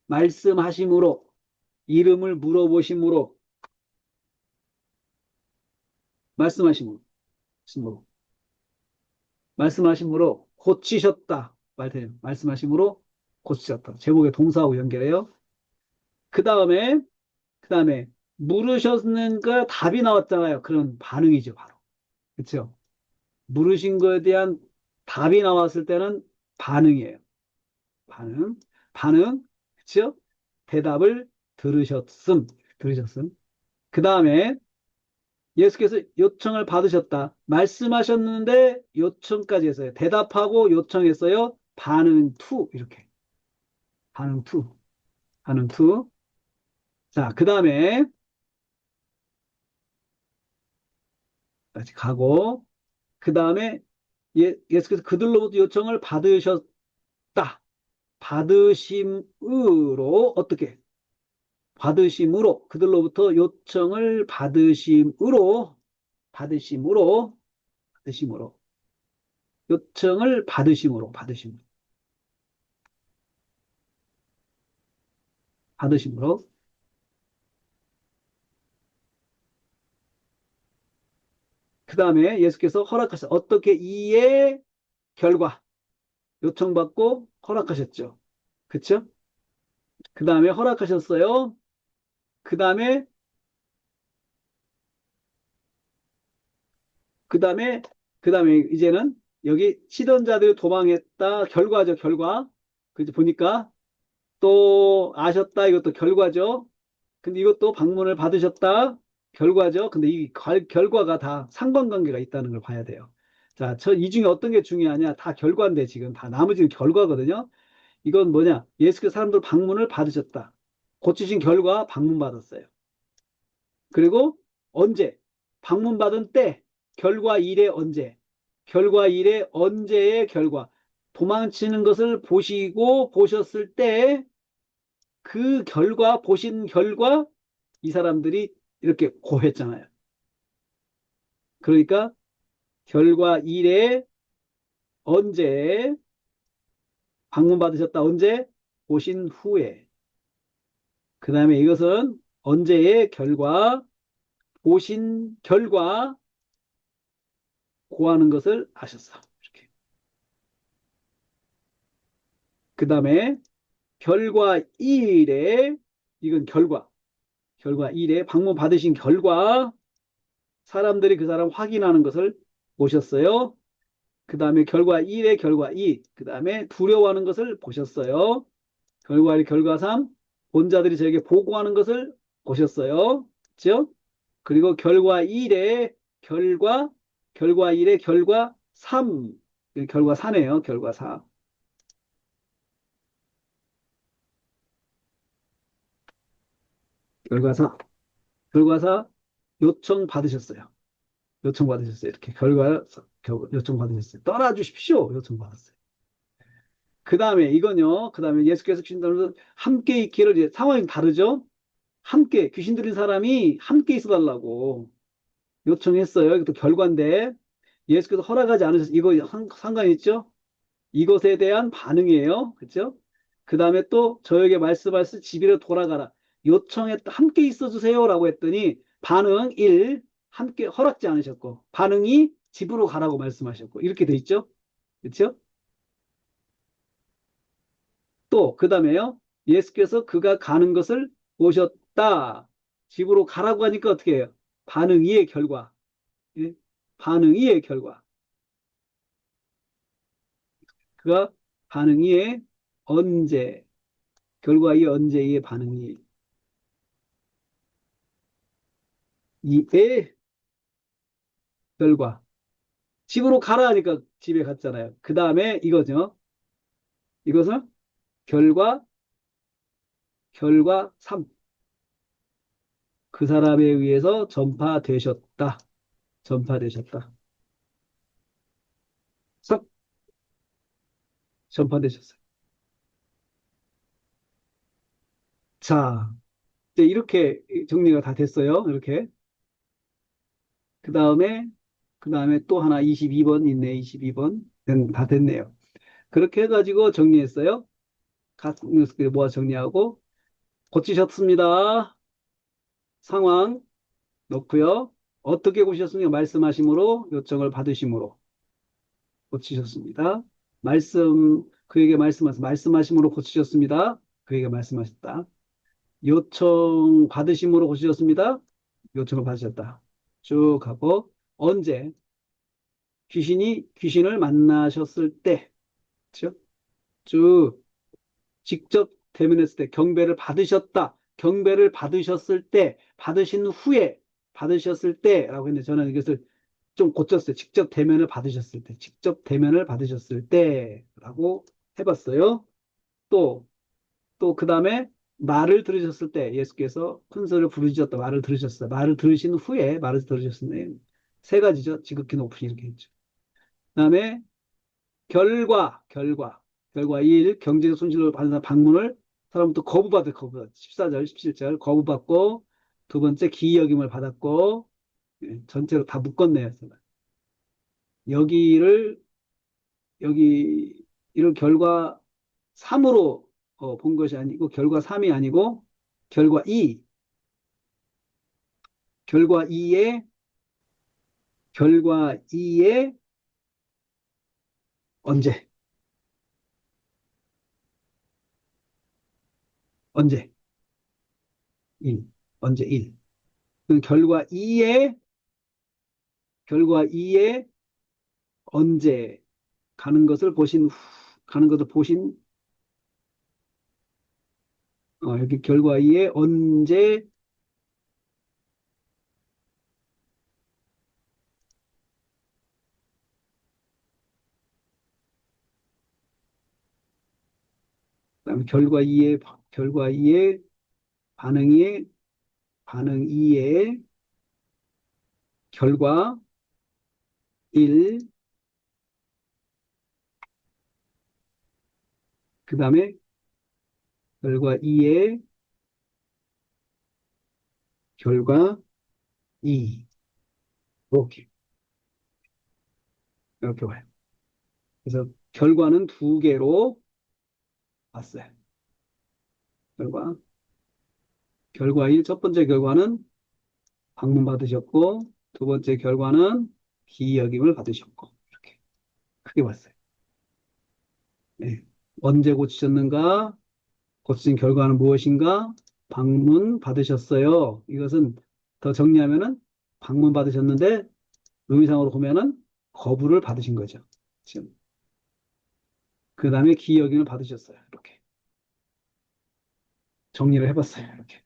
말씀하심으로, 이름을 물어보심으로, 말씀하심으로, 말씀으로, 말씀하심으로 고치셨다. 말돼요. 말씀하심으로 고치셨다. 제목의 동사하고 연결해요. 그 다음에 물으셨는가 답이 나왔잖아요. 그런 반응이죠, 바로. 그렇죠? 물으신 거에 대한 답이 나왔을 때는 반응이에요. 반응. 반응. 그렇죠? 대답을 들으셨음. 그 다음에 예수께서 요청을 받으셨다. 말씀하셨는데 요청까지 했어요. 대답하고 요청했어요. 반응 투 이렇게. 반응 투. 반응 투. 자, 그 다음에 다시 가고 그 다음에 예수께서 그들로부터 요청을 받으셨다. 받으심으로 어떻게? 받으심으로 그들로부터 요청을 받으심으로 요청을 받으심으로 그 다음에 예수께서 허락하셨 어떻게 이의 결과 요청받고 허락하셨죠. 그쵸? 그 다음에 허락하셨어요. 그 다음에 그 다음에 그 다음에 이제는 여기 치던 자들이 도망했다 결과죠. 결과. 그죠? 보니까 또 아셨다 이것도 결과죠. 근데 이것도 방문을 받으셨다 결과죠. 근데 이 결과가 다 상관관계가 있다는 걸 봐야 돼요. 자, 이 중에 어떤 게 중요하냐? 다 결과인데 지금 다 나머지는 결과거든요. 이건 뭐냐? 예수께서 사람들 방문을 받으셨다. 고치신 결과 방문 받았어요. 그리고 언제? 방문 받은 때 결과 일의 언제? 결과 일의 언제의 결과. 도망치는 것을 보시고 보셨을 때 그 결과, 보신 결과 이 사람들이 이렇게 고했잖아요. 그러니까 결과 1에 언제 방문받으셨다. 언제? 보신 후에. 그 다음에 이것은 언제의 결과, 보신 결과 고하는 것을 아셨어. 이렇게. 그 다음에 결과 2일에 이건 결과. 결과 2일에 방문 받으신 결과 사람들이 그 사람 확인하는 것을 보셨어요. 그 다음에 결과 1의 결과 2. 그 다음에 두려워하는 것을 보셨어요. 결과 1, 결과 3. 본자들이 저에게 보고하는 것을 보셨어요. 그렇죠? 그리고 결과 1의 결과, 결과 1의 결과 3. 결과 4네요. 결과 4. 결과 4. 결과 4 요청 받으셨어요. 요청 받으셨어요. 이렇게 요청 받으셨어요. 떠나 주십시오. 요청 받았어요. 그 다음에 이건요. 그 다음에 예수께서 귀신들은 함께 있기를 이제 상황이 다르죠. 함께 귀신 들린 사람이 함께 있어 달라고 요청했어요. 이것도 결과인데 예수께서 허락하지 않으셔서 이거 상관이 있죠? 이것에 대한 반응이에요. 그렇죠? 그 다음에 또 저에게 말씀하셔서 집으로 돌아가라. 요청했다. 함께 있어 주세요라고 했더니 반응 1 함께 허락지 않으셨고 반응 2 집으로 가라고 말씀하셨고 이렇게 돼 있죠? 그렇죠? 또 그다음에요. 예수께서 그가 가는 것을 보셨다. 집으로 가라고 하니까 어떻게 해요? 반응 2의 결과. 예? 반응 2의 결과. 그가 반응 2의 언제. 결과 2 언제 2의 반응 2. 2의 결과. 집으로 가라 하니까 집에 갔잖아요. 그 다음에 이거죠. 이것은 결과, 결과 3. 그 사람에 의해서 전파되셨다. 전파되셨다. 싹 전파되셨어요. 자, 이제 이렇게 정리가 다 됐어요. 이렇게. 그 다음에, 그 다음에 또 하나 22번 있네. 22번. 다 됐네요. 그렇게 해가지고 정리했어요. 각 뉴스 모아 정리하고 고치셨습니다. 상황 넣고요. 어떻게 고치셨습니까? 말씀하심으로 요청을 받으심으로 고치셨습니다. 그에게 말씀하심으로 고치셨습니다. 그에게 말씀하셨다. 요청 받으심으로 고치셨습니다. 요청을 받으셨다. 쭉 하고 언제 귀신을 만나셨을 때, 그렇죠? 쭉 직접 대면했을 때 경배를 받으셨다. 경배를 받으셨을 때, 받으셨을 때라고 했는데 저는 이것을 좀 고쳤어요. 직접 대면을 받으셨을 때, 직접 대면을 받으셨을 때라고 해봤어요. 또, 또 그 다음에 말을 들으셨을 때 예수께서 큰 소리를 부르짖었다. 말을 들으셨어요. 말을 들으신 후에 말을 들으셨는데 세 가지죠. 지극히 높으신 이렇게 했죠. 그 다음에 결과 1 경제적 손실로 받는 방문을 사람부터 거부받아 14절 17절 거부받고 두 번째 기여김을 받았고 전체로 다 묶었네요. 여기를 여기 이를 결과 3으로 본 것이 아니고 결과 3이 아니고 결과 2 결과 2에 결과 2에 언제 언제 1 언제 1 결과 2에 결과 2에 언제 가는 것을 보신 여기 결과 2에 언제 그다음에 결과 2에 반응 2에 반응 2에 결과 1 그 다음에 결과 2에 결과 2. 이렇게, 이렇게 와요. 그래서 결과는 두 개로 봤어요. 결과. 결과 1, 첫 번째 결과는 방문 받으셨고, 두 번째 결과는 기여김을 받으셨고, 이렇게 크게 봤어요. 네. 언제 고치셨는가? 고친 결과는 무엇인가? 방문 받으셨어요. 이것은 더 정리하면은 방문 받으셨는데 의미상으로 보면은 거부를 받으신 거죠. 지금. 그 다음에 기여김을 받으셨어요. 이렇게 정리를 해봤어요. 이렇게.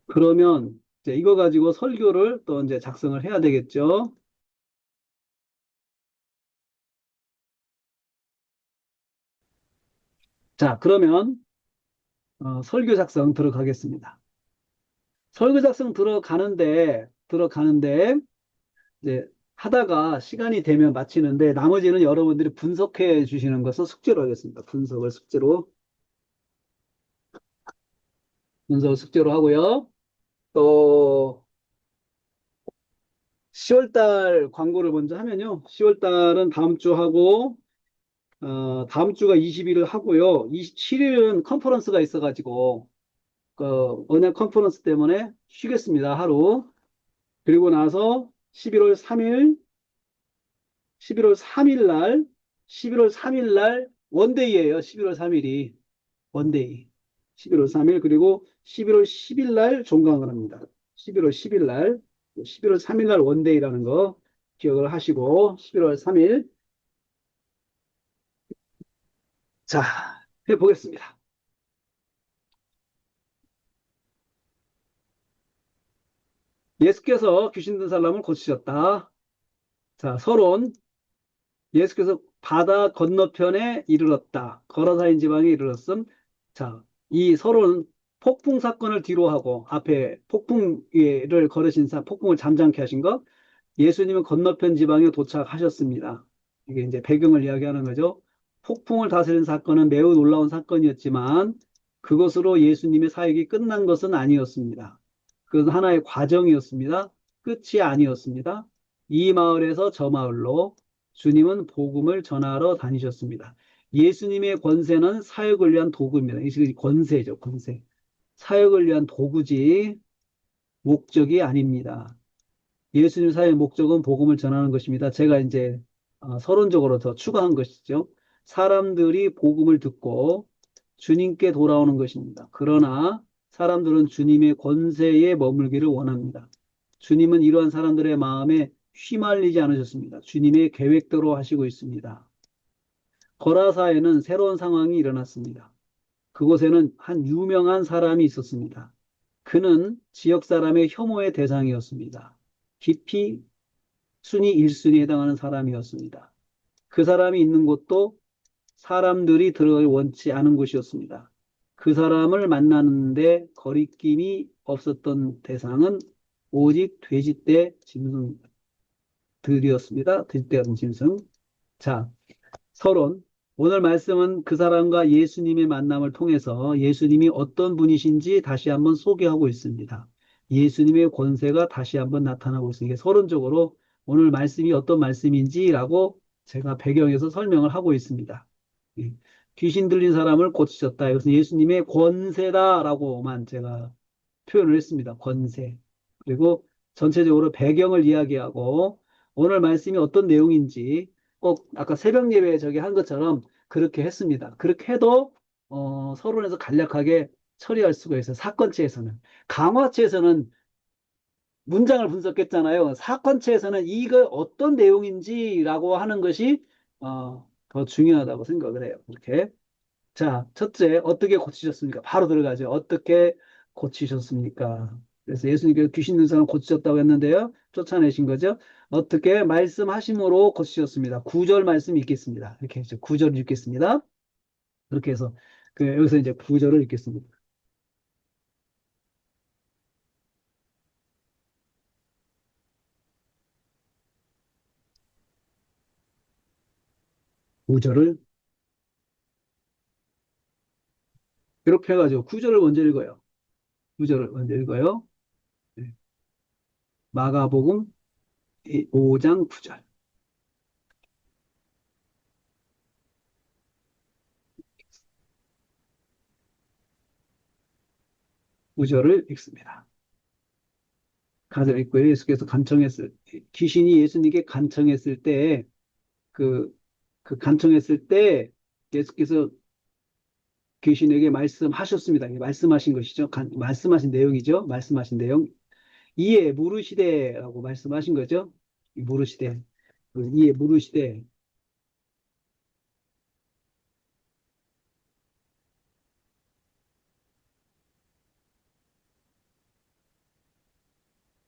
그러면 이제 이거 가지고 설교를 또 이제 작성을 해야 되겠죠. 자, 그러면 설교 작성 들어가겠습니다. 설교 작성 들어가는데 이제 하다가 시간이 되면 마치는데 나머지는 여러분들이 분석해 주시는 것을 숙제로 하겠습니다. 분석을 숙제로 하고요. 또 10월 달 광고를 먼저 하면요. 10월 달은 다음 주 하고 다음 주가 20일을 하고요. 27일은 컨퍼런스가 있어가지고 그 언약 컨퍼런스 때문에 쉬겠습니다. 하루. 그리고 나서 11월 3일 11월 3일 날, 11월 3일 날 원데이예요. 11월 3일이 원데이. 11월 3일 그리고 11월 10일 날 종강을 합니다. 11월 10일 날, 11월 3일 날 원데이라는 거 기억을 하시고 11월 3일 자, 해보겠습니다. 예수께서 귀신 든 사람을 고치셨다. 자, 서론 예수께서 바다 건너편에 이르렀다. 거라사인 지방에 이르렀음. 자, 이 서로는 폭풍 사건을 뒤로 하고 앞에 폭풍을 걸으신 폭풍을 잠잠케 하신 것. 예수님은 건너편 지방에 도착하셨습니다. 이게 이제 배경을 이야기하는 거죠. 폭풍을 다스린 사건은 매우 놀라운 사건이었지만 그것으로 예수님의 사역이 끝난 것은 아니었습니다. 그것은 하나의 과정이었습니다. 끝이 아니었습니다. 이 마을에서 저 마을로 주님은 복음을 전하러 다니셨습니다. 예수님의 권세는 사역을 위한 도구입니다. 이 권세죠, 권세. 사역을 위한 도구지 목적이 아닙니다. 예수님 사역의 목적은 복음을 전하는 것입니다. 제가 이제 서론적으로 더 추가한 것이죠. 사람들이 복음을 듣고 주님께 돌아오는 것입니다. 그러나 사람들은 주님의 권세에 머물기를 원합니다. 주님은 이러한 사람들의 마음에 휘말리지 않으셨습니다. 주님의 계획대로 하시고 있습니다. 거라사에는 새로운 상황이 일어났습니다. 그곳에는 한 유명한 사람이 있었습니다. 그는 지역 사람의 혐오의 대상이었습니다. 깊이 순위 1순위에 해당하는 사람이었습니다. 그 사람이 있는 곳도 사람들이 들어가기 원치 않은 곳이었습니다. 그 사람을 만나는데 거리낌이 없었던 대상은 오직 돼지떼 짐승들이었습니다. 돼지떼 같은 짐승. 자, 서론. 오늘 말씀은 그 사람과 예수님의 만남을 통해서 예수님이 어떤 분이신지 다시 한번 소개하고 있습니다. 예수님의 권세가 다시 한번 나타나고 있습니다. 서론적으로 오늘 말씀이 어떤 말씀인지라고 제가 배경에서 설명을 하고 있습니다. 예. 귀신 들린 사람을 고치셨다. 이것은 예수님의 권세다라고만 제가 표현을 했습니다. 권세. 그리고 전체적으로 배경을 이야기하고 오늘 말씀이 어떤 내용인지 꼭 아까 새벽 예배 저기 한 것처럼 그렇게 했습니다. 그렇게 해도 서론에서 간략하게 처리할 수가 있어요. 사건체에서는. 강화체에서는 문장을 분석했잖아요. 사건체에서는 이거 어떤 내용인지라고 하는 것이 더 중요하다고 생각을 해요. 이렇게. 자, 첫째, 어떻게 고치셨습니까? 바로 들어가죠. 어떻게 고치셨습니까? 그래서 예수님께서 귀신 든 사람 고치셨다고 했는데요. 쫓아내신 거죠. 어떻게 말씀하심으로 고치셨습니다. 9절 말씀 읽겠습니다. 이렇게 해서 9절 읽겠습니다. 그렇게 해서 여기서 이제 9절을 읽겠습니다. 9절을 그렇게 해가지고 구절을 먼저 읽어요. 구절을 먼저 읽어요. 네. 마가복음 5장 9절. 구절을 읽습니다. 가서 읽고요. 예수께서 귀신이 예수님께 간청했을 때, 그, 그 간청했을 때, 예수께서 귀신에게 말씀하셨습니다. 말씀하신 것이죠. 말씀하신 내용이죠. 말씀하신 내용. 이에 물으시되라고 말씀하신 거죠. 물으시되. 이에 물으시되.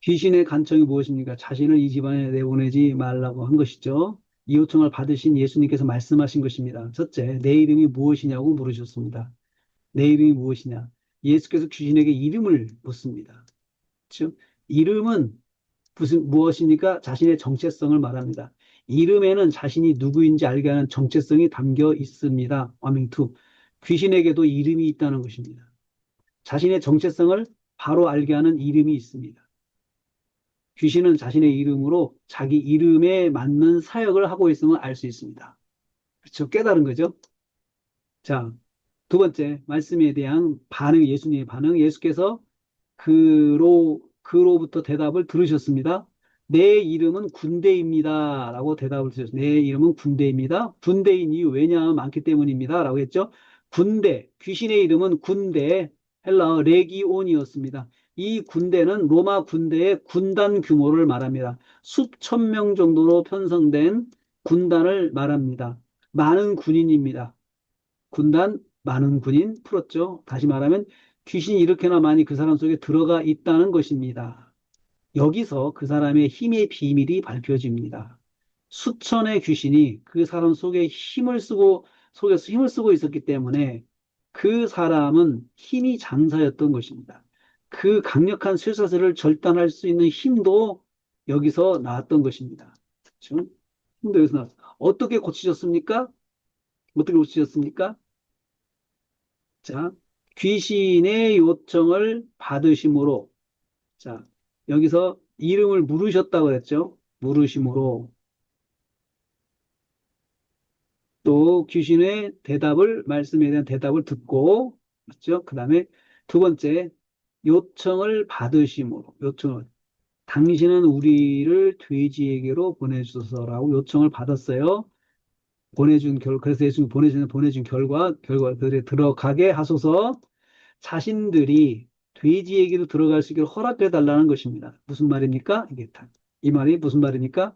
귀신의 간청이 무엇입니까? 자신을 이 집안에 내보내지 말라고 한 것이죠. 이 요청을 받으신 예수님께서 말씀하신 것입니다. 첫째, 내 이름이 무엇이냐고 물으셨습니다. 내 이름이 무엇이냐? 예수께서 귀신에게 이름을 묻습니다. 즉, 이름은 무엇입니까? 자신의 정체성을 말합니다. 이름에는 자신이 누구인지 알게 하는 정체성이 담겨 있습니다. 와밍2. 귀신에게도 이름이 있다는 것입니다. 자신의 정체성을 바로 알게 하는 이름이 있습니다. 귀신은 자신의 이름으로 자기 이름에 맞는 사역을 하고 있음을 알 수 있습니다. 그렇죠? 깨달은 거죠? 자, 두 번째, 말씀에 대한 반응, 예수님의 반응. 예수께서 그로부터 대답을 들으셨습니다. 내 이름은 군대입니다. 라고 대답을 드렸습니다. 내 이름은 군대입니다. 군대인 이유, 왜냐하면 많기 때문입니다. 라고 했죠. 군대, 귀신의 이름은 군대, 헬라어 레기온이었습니다. 이 군대는 로마 군대의 군단 규모를 말합니다. 수천 명 정도로 편성된 군단을 말합니다. 많은 군인입니다. 군단, 많은 군인 풀었죠. 다시 말하면 귀신이 이렇게나 많이 그 사람 속에 들어가 있다는 것입니다. 여기서 그 사람의 힘의 비밀이 밝혀집니다. 수천의 귀신이 그 사람 속에 속에서 힘을 쓰고 있었기 때문에 그 사람은 힘이 장사였던 것입니다. 그 강력한 쇠사슬을 절단할 수 있는 힘도 여기서 나왔던 것입니다. 그렇죠? 힘도 여기서 나왔어요. 어떻게 고치셨습니까? 어떻게 고치셨습니까? 자, 귀신의 요청을 받으심으로, 자, 여기서 이름을 물으셨다고 그랬죠? 물으심으로. 또 귀신의 말씀에 대한 대답을 듣고, 그렇죠? 그 다음에 두 번째, 요청을 받으심으로, 당신은 우리를 돼지에게로 보내주소서라고 요청을 받았어요. 그래서 예수님 보내준 결과들에 들어가게 하소서. 자신들이 돼지에게로 들어갈 수 있게 허락해 달라는 것입니다. 무슨 말입니까? 이 말이 무슨 말입니까?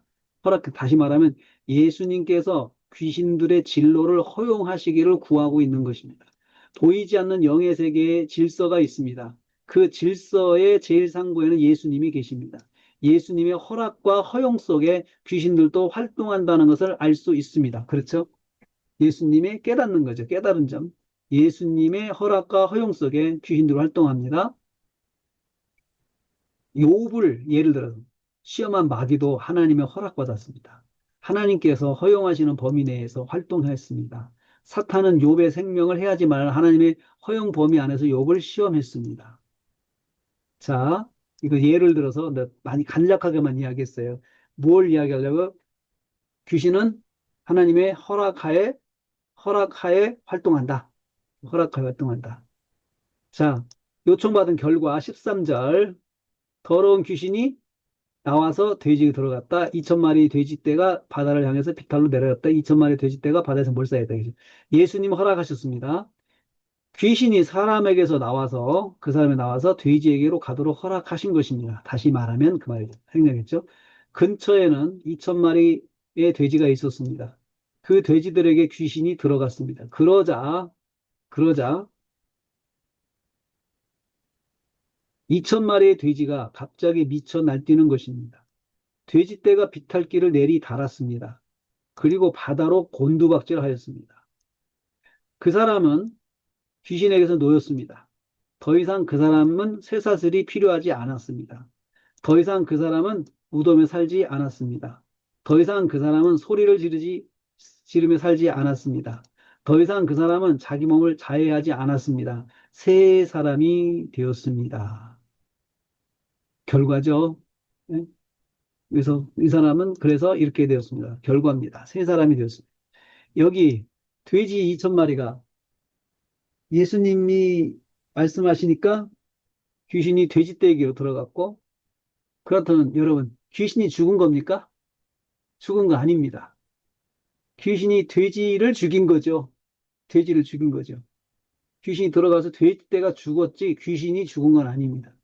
다시 말하면 예수님께서 귀신들의 진로를 허용하시기를 구하고 있는 것입니다. 보이지 않는 영의 세계에 질서가 있습니다. 그 질서의 제일 상부에는 예수님이 계십니다. 예수님의 허락과 허용 속에 귀신들도 활동한다는 것을 알 수 있습니다. 그렇죠? 예수님의 깨닫는 거죠. 깨달은 점. 예수님의 허락과 허용 속에 귀신들이 활동합니다. 욥을 예를 들어서 시험한 마귀도 하나님의 허락받았습니다. 하나님께서 허용하시는 범위 내에서 활동했습니다. 사탄은 욥의 생명을 해야지만 하나님의 허용 범위 안에서 욥을 시험했습니다. 자, 이거 예를 들어서 많이 간략하게만 이야기했어요. 뭘 이야기하려고? 귀신은 하나님의 허락하에 활동한다. 허락하에 활동한다. 자, 요청받은 결과 13절. 더러운 귀신이 나와서 돼지에 들어갔다. 2,000마리 돼지떼가 바다를 향해서 비탈로 내려갔다. 2,000마리 돼지떼가 바다에서 몰살했다. 예수님 허락하셨습니다. 귀신이 사람에게서 나와서 그 사람이 나와서 돼지에게로 가도록 허락하신 것입니다. 다시 말하면 그 말이죠. 생략했죠. 근처에는 2,000마리의 돼지가 있었습니다. 그 돼지들에게 귀신이 들어갔습니다. 그러자 2,000마리의 돼지가 갑자기 미쳐 날뛰는 것입니다. 돼지떼가 비탈길을 내리 달았습니다. 그리고 바다로 곤두박질하였습니다. 그 사람은 귀신에게서 놓였습니다. 더 이상 그 사람은 쇠사슬이 필요하지 않았습니다. 더 이상 그 사람은 무덤에 살지 않았습니다. 더 이상 그 사람은 소리를 지르며 살지 않았습니다. 더 이상 그 사람은 자기 몸을 자해하지 않았습니다. 새 사람이 되었습니다. 결과죠. 예? 그래서 이 사람은 그래서 이렇게 되었습니다. 결과입니다. 새 사람이 되었습니다. 여기 돼지 2천 마리가 예수님이 말씀하시니까 귀신이 돼지떼기로 들어갔고, 그렇다면 여러분, 귀신이 죽은 겁니까? 죽은 거 아닙니다. 귀신이 돼지를 죽인 거죠. 돼지를 죽인 거죠. 귀신이 들어가서 돼지떼가 죽었지 귀신이 죽은 건 아닙니다.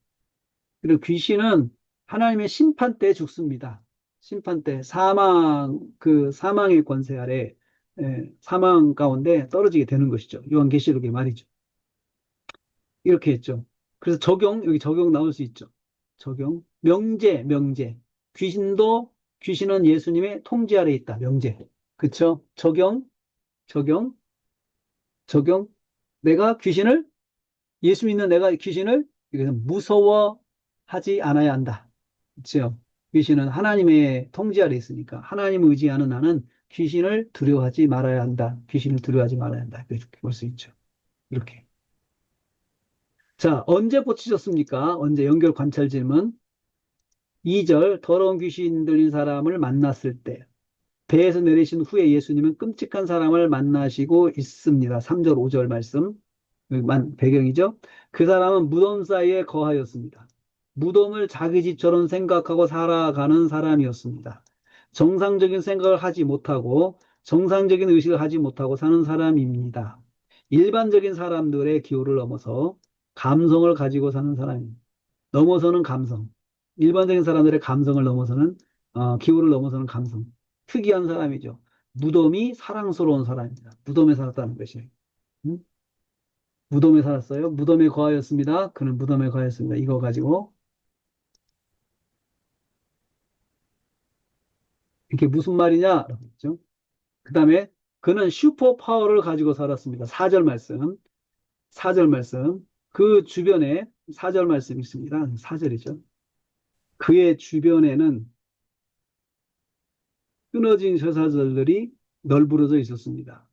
그리고 귀신은 하나님의 심판 때 죽습니다. 심판 때 사망의 권세 아래 사망 가운데 떨어지게 되는 것이죠. 요한계시록의 말이죠. 이렇게 했죠. 그래서 여기 적용 나올 수 있죠. 적용. 명제. 귀신은 예수님의 통제 아래 있다. 명제. 그쵸? 적용, 적용. 예수 믿는 내가 귀신을 이것은 무서워하지 않아야 한다. 그쵸? 귀신은 하나님의 통제 아래 있으니까 하나님을 의지하는 나는 귀신을 두려워하지 말아야 한다. 귀신을 두려워하지 말아야 한다. 이렇게 볼 수 있죠. 이렇게. 자, 언제 고치셨습니까? 언제 연결 관찰 질문. 2절, 더러운 귀신 들린 사람을 만났을 때. 배에서 내리신 후에 예수님은 끔찍한 사람을 만나시고 있습니다. 3절, 5절 말씀. 배경이죠. 그 사람은 무덤 사이에 거하였습니다. 무덤을 자기 집처럼 생각하고 살아가는 사람이었습니다. 정상적인 생각을 하지 못하고 정상적인 의식을 하지 못하고 사는 사람입니다. 일반적인 사람들의 기호를 넘어서 감성을 가지고 사는 사람입니다. 넘어서는 감성. 일반적인 사람들의 감성을 넘어서는 기호를 넘어서는 감성. 특이한 사람이죠. 무덤이 사랑스러운 사람입니다. 무덤에 살았다는 것이에요. 응? 무덤에 살았어요. 무덤에 거하였습니다. 그는 무덤에 거하였습니다. 이거 가지고 이게 무슨 말이냐? 그랬죠. 그 다음에 그는 슈퍼 파워를 가지고 살았습니다. 4절 말씀. 4절 말씀. 그 주변에 4절 말씀이 있습니다. 4절이죠. 그의 주변에는 끊어진 쇠사슬들이 널브러져 있었습니다.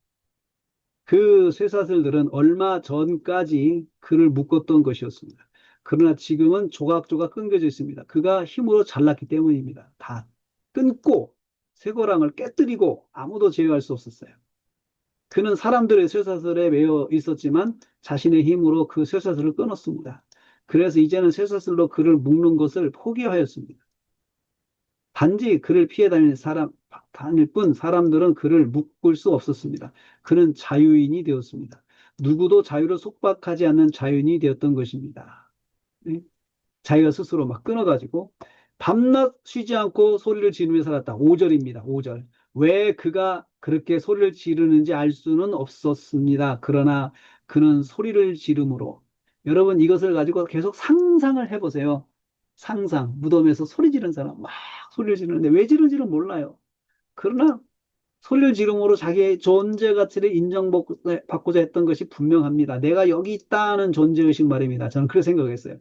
그 쇠사슬들은 얼마 전까지 그를 묶었던 것이었습니다. 그러나 지금은 조각조각 끊겨져 있습니다. 그가 힘으로 잘났기 때문입니다. 다 끊고 쇠고랑을 깨뜨리고 아무도 제어할 수 없었어요. 그는 사람들의 쇠사슬에 매여 있었지만 자신의 힘으로 그 쇠사슬을 끊었습니다. 그래서 이제는 쇠사슬로 그를 묶는 것을 포기하였습니다. 단지 그를 피해 다닐 뿐 사람들은 그를 묶을 수 없었습니다. 그는 자유인이 되었습니다. 누구도 자유를 속박하지 않는 자유인이 되었던 것입니다. 네? 자기가 스스로 막 끊어가지고 밤낮 쉬지 않고 소리를 지르며 살았다. 5절입니다. 5절. 왜 그가 그렇게 소리를 지르는지 알 수는 없었습니다. 그러나 그는 소리를 지름으로 여러분 이것을 가지고 계속 상상을 해보세요. 무덤에서 소리 지르는 사람 막 소리를 지르는데 왜 지르는지는 몰라요. 그러나 소리를 지름으로 자기의 존재 가치를 인정받고자 했던 것이 분명합니다. 내가 여기 있다는 존재의식 말입니다. 저는 그렇게 생각했어요.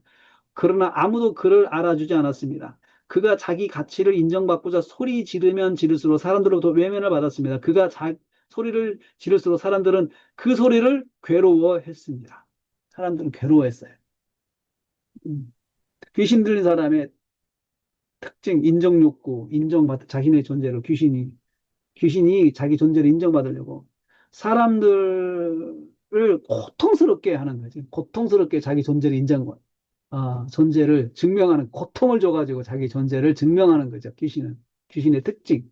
그러나 아무도 그를 알아주지 않았습니다. 그가 자기 가치를 인정받고자 소리 지르면 지를수록 사람들로부터 외면을 받았습니다. 소리를 지를수록 사람들은 그 소리를 괴로워했습니다. 사람들은 괴로워했어요. 음. 귀신 들린 사람의 특징, 자신의 존재로 귀신이 자기 존재를 인정받으려고 사람들을 고통스럽게 하는 거지. 고통스럽게 자기 존재를 존재를 증명하는, 고통을 줘가지고 자기 존재를 증명하는 거죠. 귀신의 특징,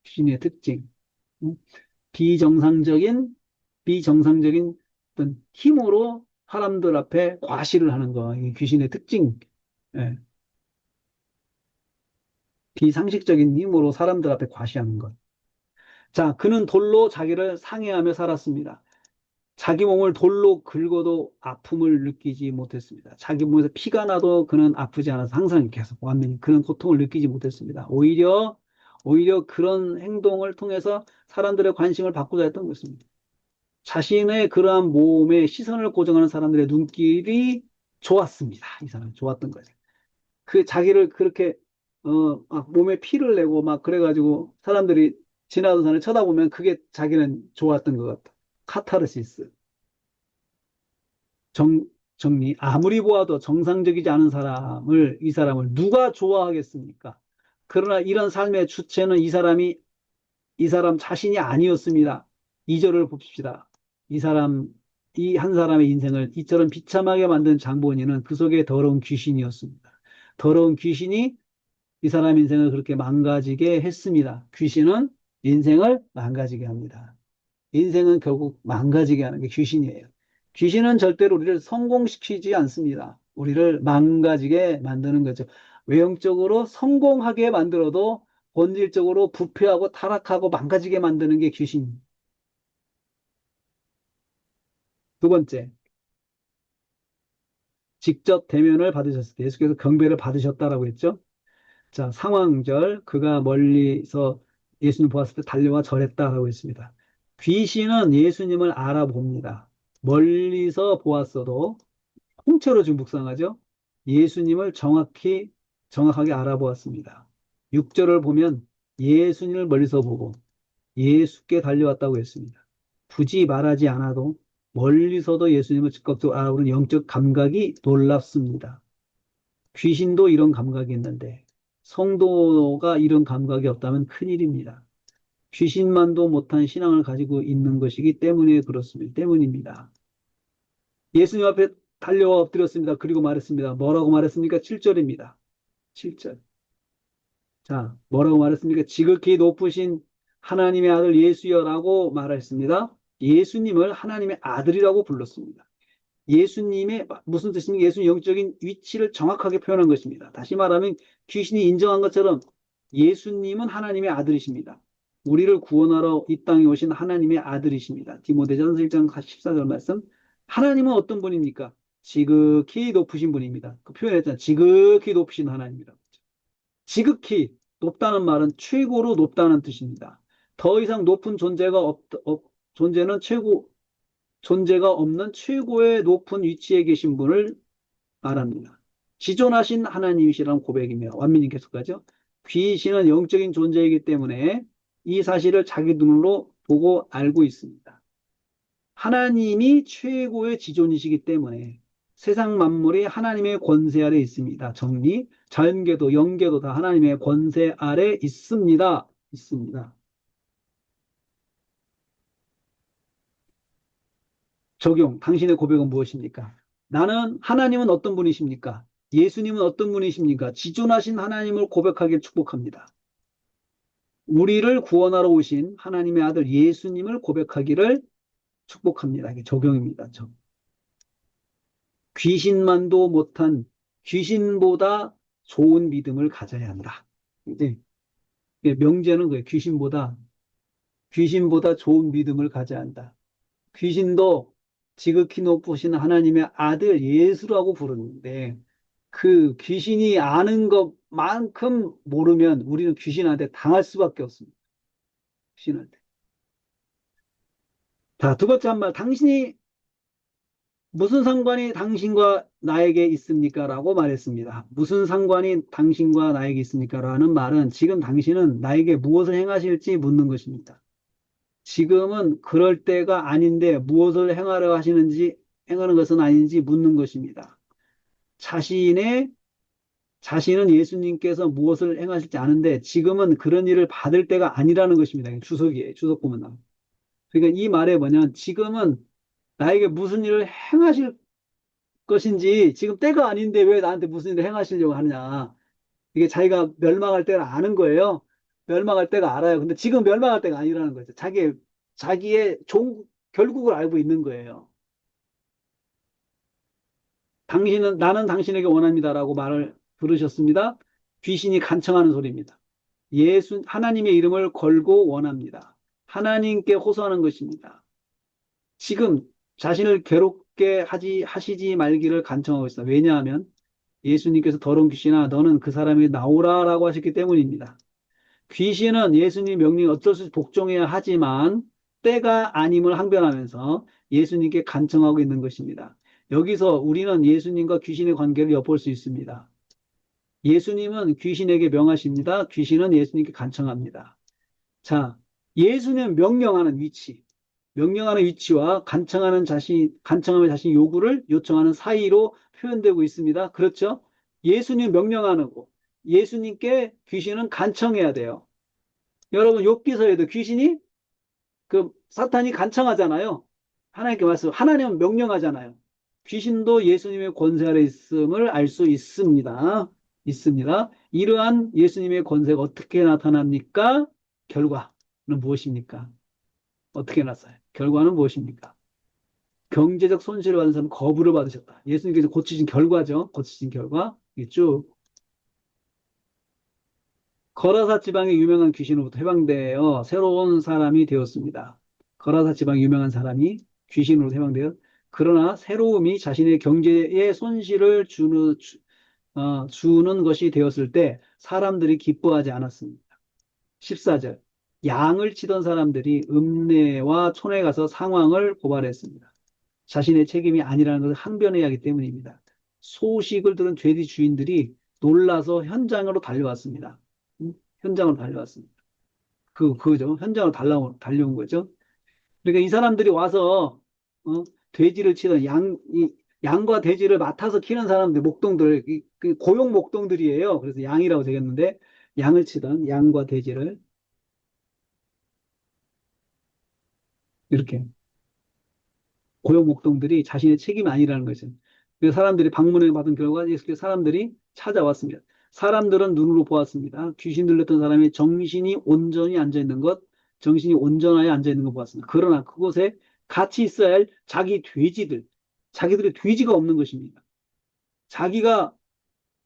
귀신의 특징. 음? 비정상적인, 비정상적인 어떤 힘으로 사람들 앞에 과시를 하는 거. 이 귀신의 특징. 예. 비상식적인 힘으로 사람들 앞에 과시하는 것. 자, 그는 돌로 자기를 상해하며 살았습니다. 자기 몸을 돌로 긁어도 아픔을 느끼지 못했습니다. 자기 몸에서 피가 나도 그는 아프지 않아서 항상 계속 완전히 그런 고통을 느끼지 못했습니다. 오히려 그런 행동을 통해서 사람들의 관심을 받고자 했던 것입니다. 자신의 그러한 몸에 시선을 고정하는 사람들의 눈길이 좋았습니다. 이 사람이 좋았던 거죠. 그 자기를 그렇게 막 몸에 피를 내고 막 그래가지고 사람들이 지나가던 사람을 쳐다보면 그게 자기는 좋았던 것 같다. 카타르시스. 정, 정리. 아무리 보아도 정상적이지 않은 이 사람을 누가 좋아하겠습니까? 그러나 이런 삶의 주체는 이 사람 자신이 아니었습니다. 2절을 봅시다. 이 한 사람의 인생을 이처럼 비참하게 만든 장본인은 그 속에 더러운 귀신이었습니다. 더러운 귀신이 이 사람 인생을 그렇게 망가지게 했습니다. 귀신은 인생을 망가지게 합니다. 인생은 결국 망가지게 하는 게 귀신이에요. 귀신은 절대로 우리를 성공시키지 않습니다. 우리를 망가지게 만드는 거죠. 외형적으로 성공하게 만들어도 본질적으로 부패하고 타락하고 망가지게 만드는 게 귀신. 두 번째, 직접 대면을 받으셨을 때 예수께서 경배를 받으셨다라고 했죠. 자, 상황절, 그가 멀리서 예수님 보았을 때 달려와 절했다라고 했습니다. 귀신은 예수님을 알아봅니다. 멀리서 보았어도 통째로 지금 묵상하죠. 예수님을 정확하게 알아보았습니다. 6절을 보면 예수님을 멀리서 보고 예수께 달려왔다고 했습니다. 굳이 말하지 않아도 멀리서도 예수님을 즉각적으로 알아보는 영적 감각이 놀랍습니다. 귀신도 이런 감각이 있는데 성도가 이런 감각이 없다면 큰일입니다. 귀신만도 못한 신앙을 가지고 있는 것이기 때문에 그렇습니다. 때문입니다. 예수님 앞에 달려와 엎드렸습니다. 그리고 말했습니다. 뭐라고 말했습니까? 7절입니다. 7절. 자, 뭐라고 말했습니까? 지극히 높으신 하나님의 아들 예수여라고 말했습니다. 예수님을 하나님의 아들이라고 불렀습니다. 예수님의 무슨 뜻입니까? 예수님 영적인 위치를 정확하게 표현한 것입니다. 다시 말하면 귀신이 인정한 것처럼 예수님은 하나님의 아들이십니다. 우리를 구원하러 이 땅에 오신 하나님의 아들이십니다. 디모데전서 1장 14절 말씀. 하나님은 어떤 분입니까? 지극히 높으신 분입니다. 그 표현했잖아요. 지극히 높으신 하나님이라고. 지극히 높다는 말은 최고로 높다는 뜻입니다. 더 이상 높은 존재는 존재가 없는 최고의 높은 위치에 계신 분을 말합니다. 지존하신 하나님이시라는 고백이며 완민이 계속하죠. 귀신은 영적인 존재이기 때문에 이 사실을 자기 눈으로 보고 알고 있습니다. 하나님이 최고의 지존이시기 때문에 세상 만물이 하나님의 권세 아래 있습니다. 정리, 자연계도 영계도 다 하나님의 권세 아래 있습니다. 있습니다. 적용, 당신의 고백은 무엇입니까? 나는 하나님은 어떤 분이십니까? 예수님은 어떤 분이십니까? 지존하신 하나님을 고백하길 축복합니다. 우리를 구원하러 오신 하나님의 아들 예수님을 고백하기를 축복합니다. 이게 적용입니다. 귀신만도 못한 귀신보다 좋은 믿음을 가져야 한다. 이제 명제는 거예요. 귀신보다 좋은 믿음을 가져야 한다. 귀신도 지극히 높으신 하나님의 아들 예수라고 부르는데 그 귀신이 아는 것만큼 모르면 우리는 귀신한테 당할 수밖에 없습니다. 귀신한테. 자, 두 번째 한 말. 당신이 무슨 상관이 당신과 나에게 있습니까? 라고 말했습니다. 무슨 상관이 당신과 나에게 있습니까? 라는 말은 지금 당신은 나에게 무엇을 행하실지 묻는 것입니다. 지금은 그럴 때가 아닌데 무엇을 행하는 것은 아닌지 묻는 것입니다. 자신은 예수님께서 무엇을 행하실지 아는데 지금은 그런 일을 받을 때가 아니라는 것입니다. 주석이에요. 주석 보면 나옵니다. 그러니까 이 말에 뭐냐면 지금은 나에게 무슨 일을 행하실 것인지 지금 때가 아닌데 왜 나한테 무슨 일을 행하시려고 하느냐. 이게 자기가 멸망할 때를 아는 거예요. 멸망할 때가 알아요. 근데 지금 멸망할 때가 아니라는 거죠. 자기의 결국을 알고 있는 거예요. 나는 당신에게 원합니다라고 말을 들으셨습니다. 귀신이 간청하는 소리입니다. 하나님의 이름을 걸고 원합니다. 하나님께 호소하는 것입니다. 지금 자신을 괴롭게 하시지 말기를 간청하고 있어요. 왜냐하면 예수님께서 더러운 귀신아, 너는 그 사람이 나오라라고 하셨기 때문입니다. 귀신은 예수님 명령에 어쩔 수 없이 복종해야 하지만 때가 아님을 항변하면서 예수님께 간청하고 있는 것입니다. 여기서 우리는 예수님과 귀신의 관계를 엿볼 수 있습니다. 예수님은 귀신에게 명하십니다. 귀신은 예수님께 간청합니다. 자, 예수님 명령하는 위치. 명령하는 위치와 간청하면 자신 요구를 요청하는 사이로 표현되고 있습니다. 그렇죠? 예수님 명령하는 거. 예수님께 귀신은 간청해야 돼요. 여러분, 욥기서에도 귀신이 사탄이 간청하잖아요. 하나님께 하나님은 명령하잖아요. 귀신도 예수님의 권세 아래 있음을 알 수 있습니다. 있습니다. 이러한 예수님의 권세가 어떻게 나타납니까? 결과는 무엇입니까? 어떻게 나타나요? 결과는 무엇입니까? 경제적 손실을 받은 사람은 거부를 받으셨다. 예수님께서 고치신 결과죠. 고치신 결과. 이게 쭉 거라사 지방의 유명한 귀신으로부터 해방되어 새로운 사람이 되었습니다. 거라사 지방 유명한 사람이 귀신으로 해방되어 그러나 새로움이 자신의 경제에 손실을 주는 것이 되었을 때 사람들이 기뻐하지 않았습니다. 14절 양을 치던 사람들이 읍내와 촌에 가서 상황을 고발했습니다. 자신의 책임이 아니라는 것을 항변해야 하기 때문입니다. 소식을 들은 죄의 주인들이 놀라서 현장으로 달려왔습니다. 현장으로 달려왔습니다. 그거죠. 현장으로 달려온 거죠. 그러니까 이 사람들이 와서, 돼지를 치던 양과 돼지를 맡아서 키는 사람들, 목동들, 그 고용 목동들이에요. 그래서 양이라고 적였는데, 양을 치던 양과 돼지를 이렇게 고용 목동들이 자신의 책임이 아니라는 거죠. 그 사람들이 방문을 받은 결과 예수께서 사람들이 찾아왔습니다. 사람들은 눈으로 보았습니다. 귀신 들렸던 사람이 정신이 온전히 앉아 있는 것, 정신이 온전하게 앉아 있는 것 보았습니다. 그러나 그곳에 같이 있어야 할 자기들의 돼지가 없는 것입니다. 자기가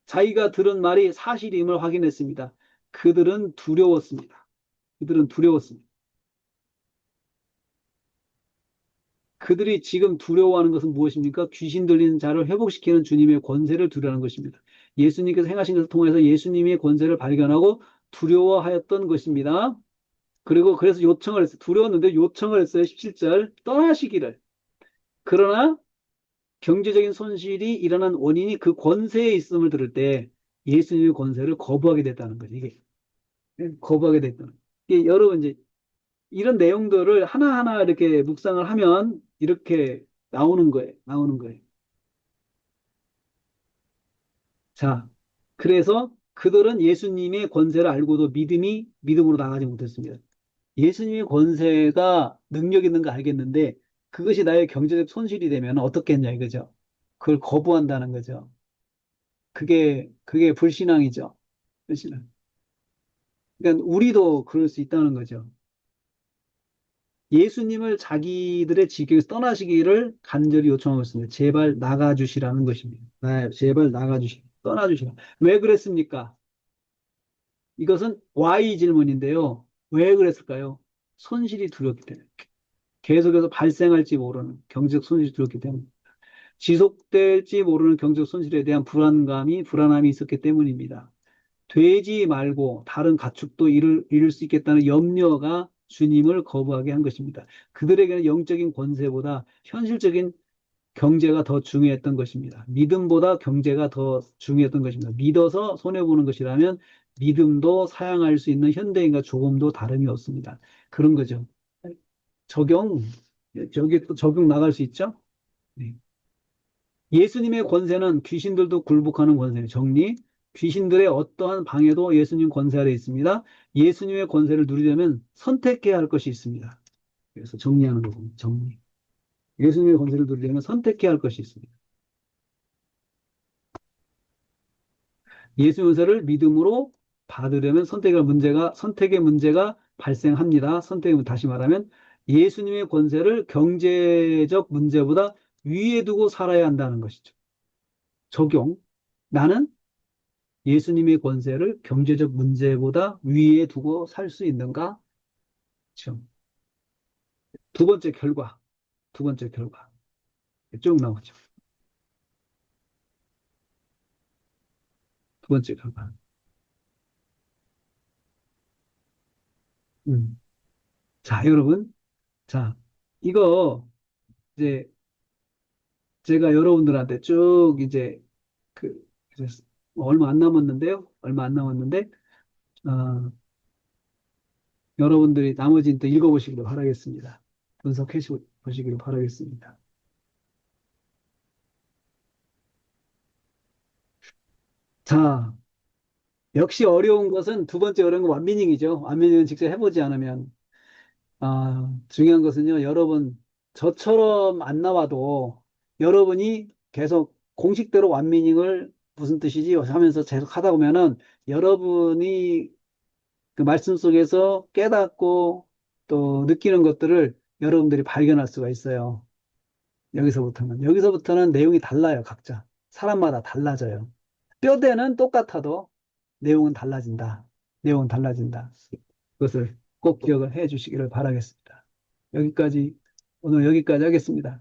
자기가 들은 말이 사실임을 확인했습니다. 그들은 두려웠습니다. 그들은 두려웠습니다. 그들이 지금 두려워하는 것은 무엇입니까? 귀신 들린 자를 회복시키는 주님의 권세를 두려워하는 것입니다. 예수님께서 행하신 것을 통해서 예수님의 권세를 발견하고 두려워하였던 것입니다. 그리고 그래서 요청을 했어요. 두려웠는데 요청을 했어요. 17절 떠나시기를. 그러나 경제적인 손실이 일어난 원인이 그 권세에 있음을 들을 때 예수님의 권세를 거부하게 됐다는 거죠. 이게 거부하게 됐다는 거예요. 이게 여러분 이제 이런 내용들을 하나하나 이렇게 묵상을 하면 이렇게 나오는 거예요. 나오는 거예요. 자, 그래서 그들은 예수님의 권세를 알고도 믿음으로 나가지 못했습니다. 예수님의 권세가 능력 있는 거 알겠는데 그것이 나의 경제적 손실이 되면 어떻게 했냐 이거죠. 그걸 거부한다는 거죠. 그게 불신앙이죠. 불신앙. 그러니까 우리도 그럴 수 있다는 거죠. 예수님을 자기들의 지경에서 떠나시기를 간절히 요청하고 있습니다. 제발 나가주시라는 것입니다. 제발 떠나주시라. 왜 그랬습니까? 이것은 why 질문인데요. 왜 그랬을까요? 손실이 두렵기 때문에. 계속해서 발생할지 모르는 경제적 손실이 두렵기 때문에. 지속될지 모르는 경제적 손실에 대한 불안함이 있었기 때문입니다. 되지 말고 다른 가축도 잃을 수 있겠다는 염려가 주님을 거부하게 한 것입니다. 그들에게는 영적인 권세보다 현실적인 경제가 더 중요했던 것입니다. 믿음보다 경제가 더 중요했던 것입니다. 믿어서 손해보는 것이라면 믿음도 사양할 수 있는 현대인과 조금도 다름이 없습니다. 그런 거죠. 적용, 저기 또 적용 나갈 수 있죠? 네. 예수님의 권세는 귀신들도 굴복하는 권세예요. 정리. 귀신들의 어떠한 방해도 예수님 권세 아래 있습니다. 예수님의 권세를 누리려면 선택해야 할 것이 있습니다. 그래서 정리하는 거군요. 정리. 예수님의 권세를 누리려면 선택해야 할 것이 있습니다. 예수 권세를 믿음으로 받으려면 선택의 문제가 발생합니다. 다시 말하면 예수님의 권세를 경제적 문제보다 위에 두고 살아야 한다는 것이죠. 적용. 나는 예수님의 권세를 경제적 문제보다 위에 두고 살 수 있는가? 그렇죠. 두 번째 결과. 두 번째 결과. 쭉 나오죠. 두 번째 결과. 음. 자, 여러분. 자, 이거 이제 제가 여러분들한테 쭉 이제 그 이제 얼마 안 남았는데요. 얼마 안 남았는데 어, 여러분들이 나머지는 또 읽어보시기를 바라겠습니다. 분석해 보시기를 바라겠습니다. 자, 역시 어려운 것은 두 번째 어려운 건 완미닝이죠. 완미닝은 직접 해보지 않으면. 중요한 것은요, 여러분, 저처럼 안 나와도 여러분이 계속 공식대로 완미닝을 무슨 뜻이지 하면서 계속 하다 보면은 여러분이 그 말씀 속에서 깨닫고 또 느끼는 것들을 여러분들이 발견할 수가 있어요. 여기서부터는 내용이 달라요, 각자. 사람마다 달라져요. 뼈대는 똑같아도 내용은 달라진다. 내용은 달라진다. 그것을 꼭 기억을 해 주시기를 바라겠습니다. 여기까지, 오늘 여기까지 하겠습니다.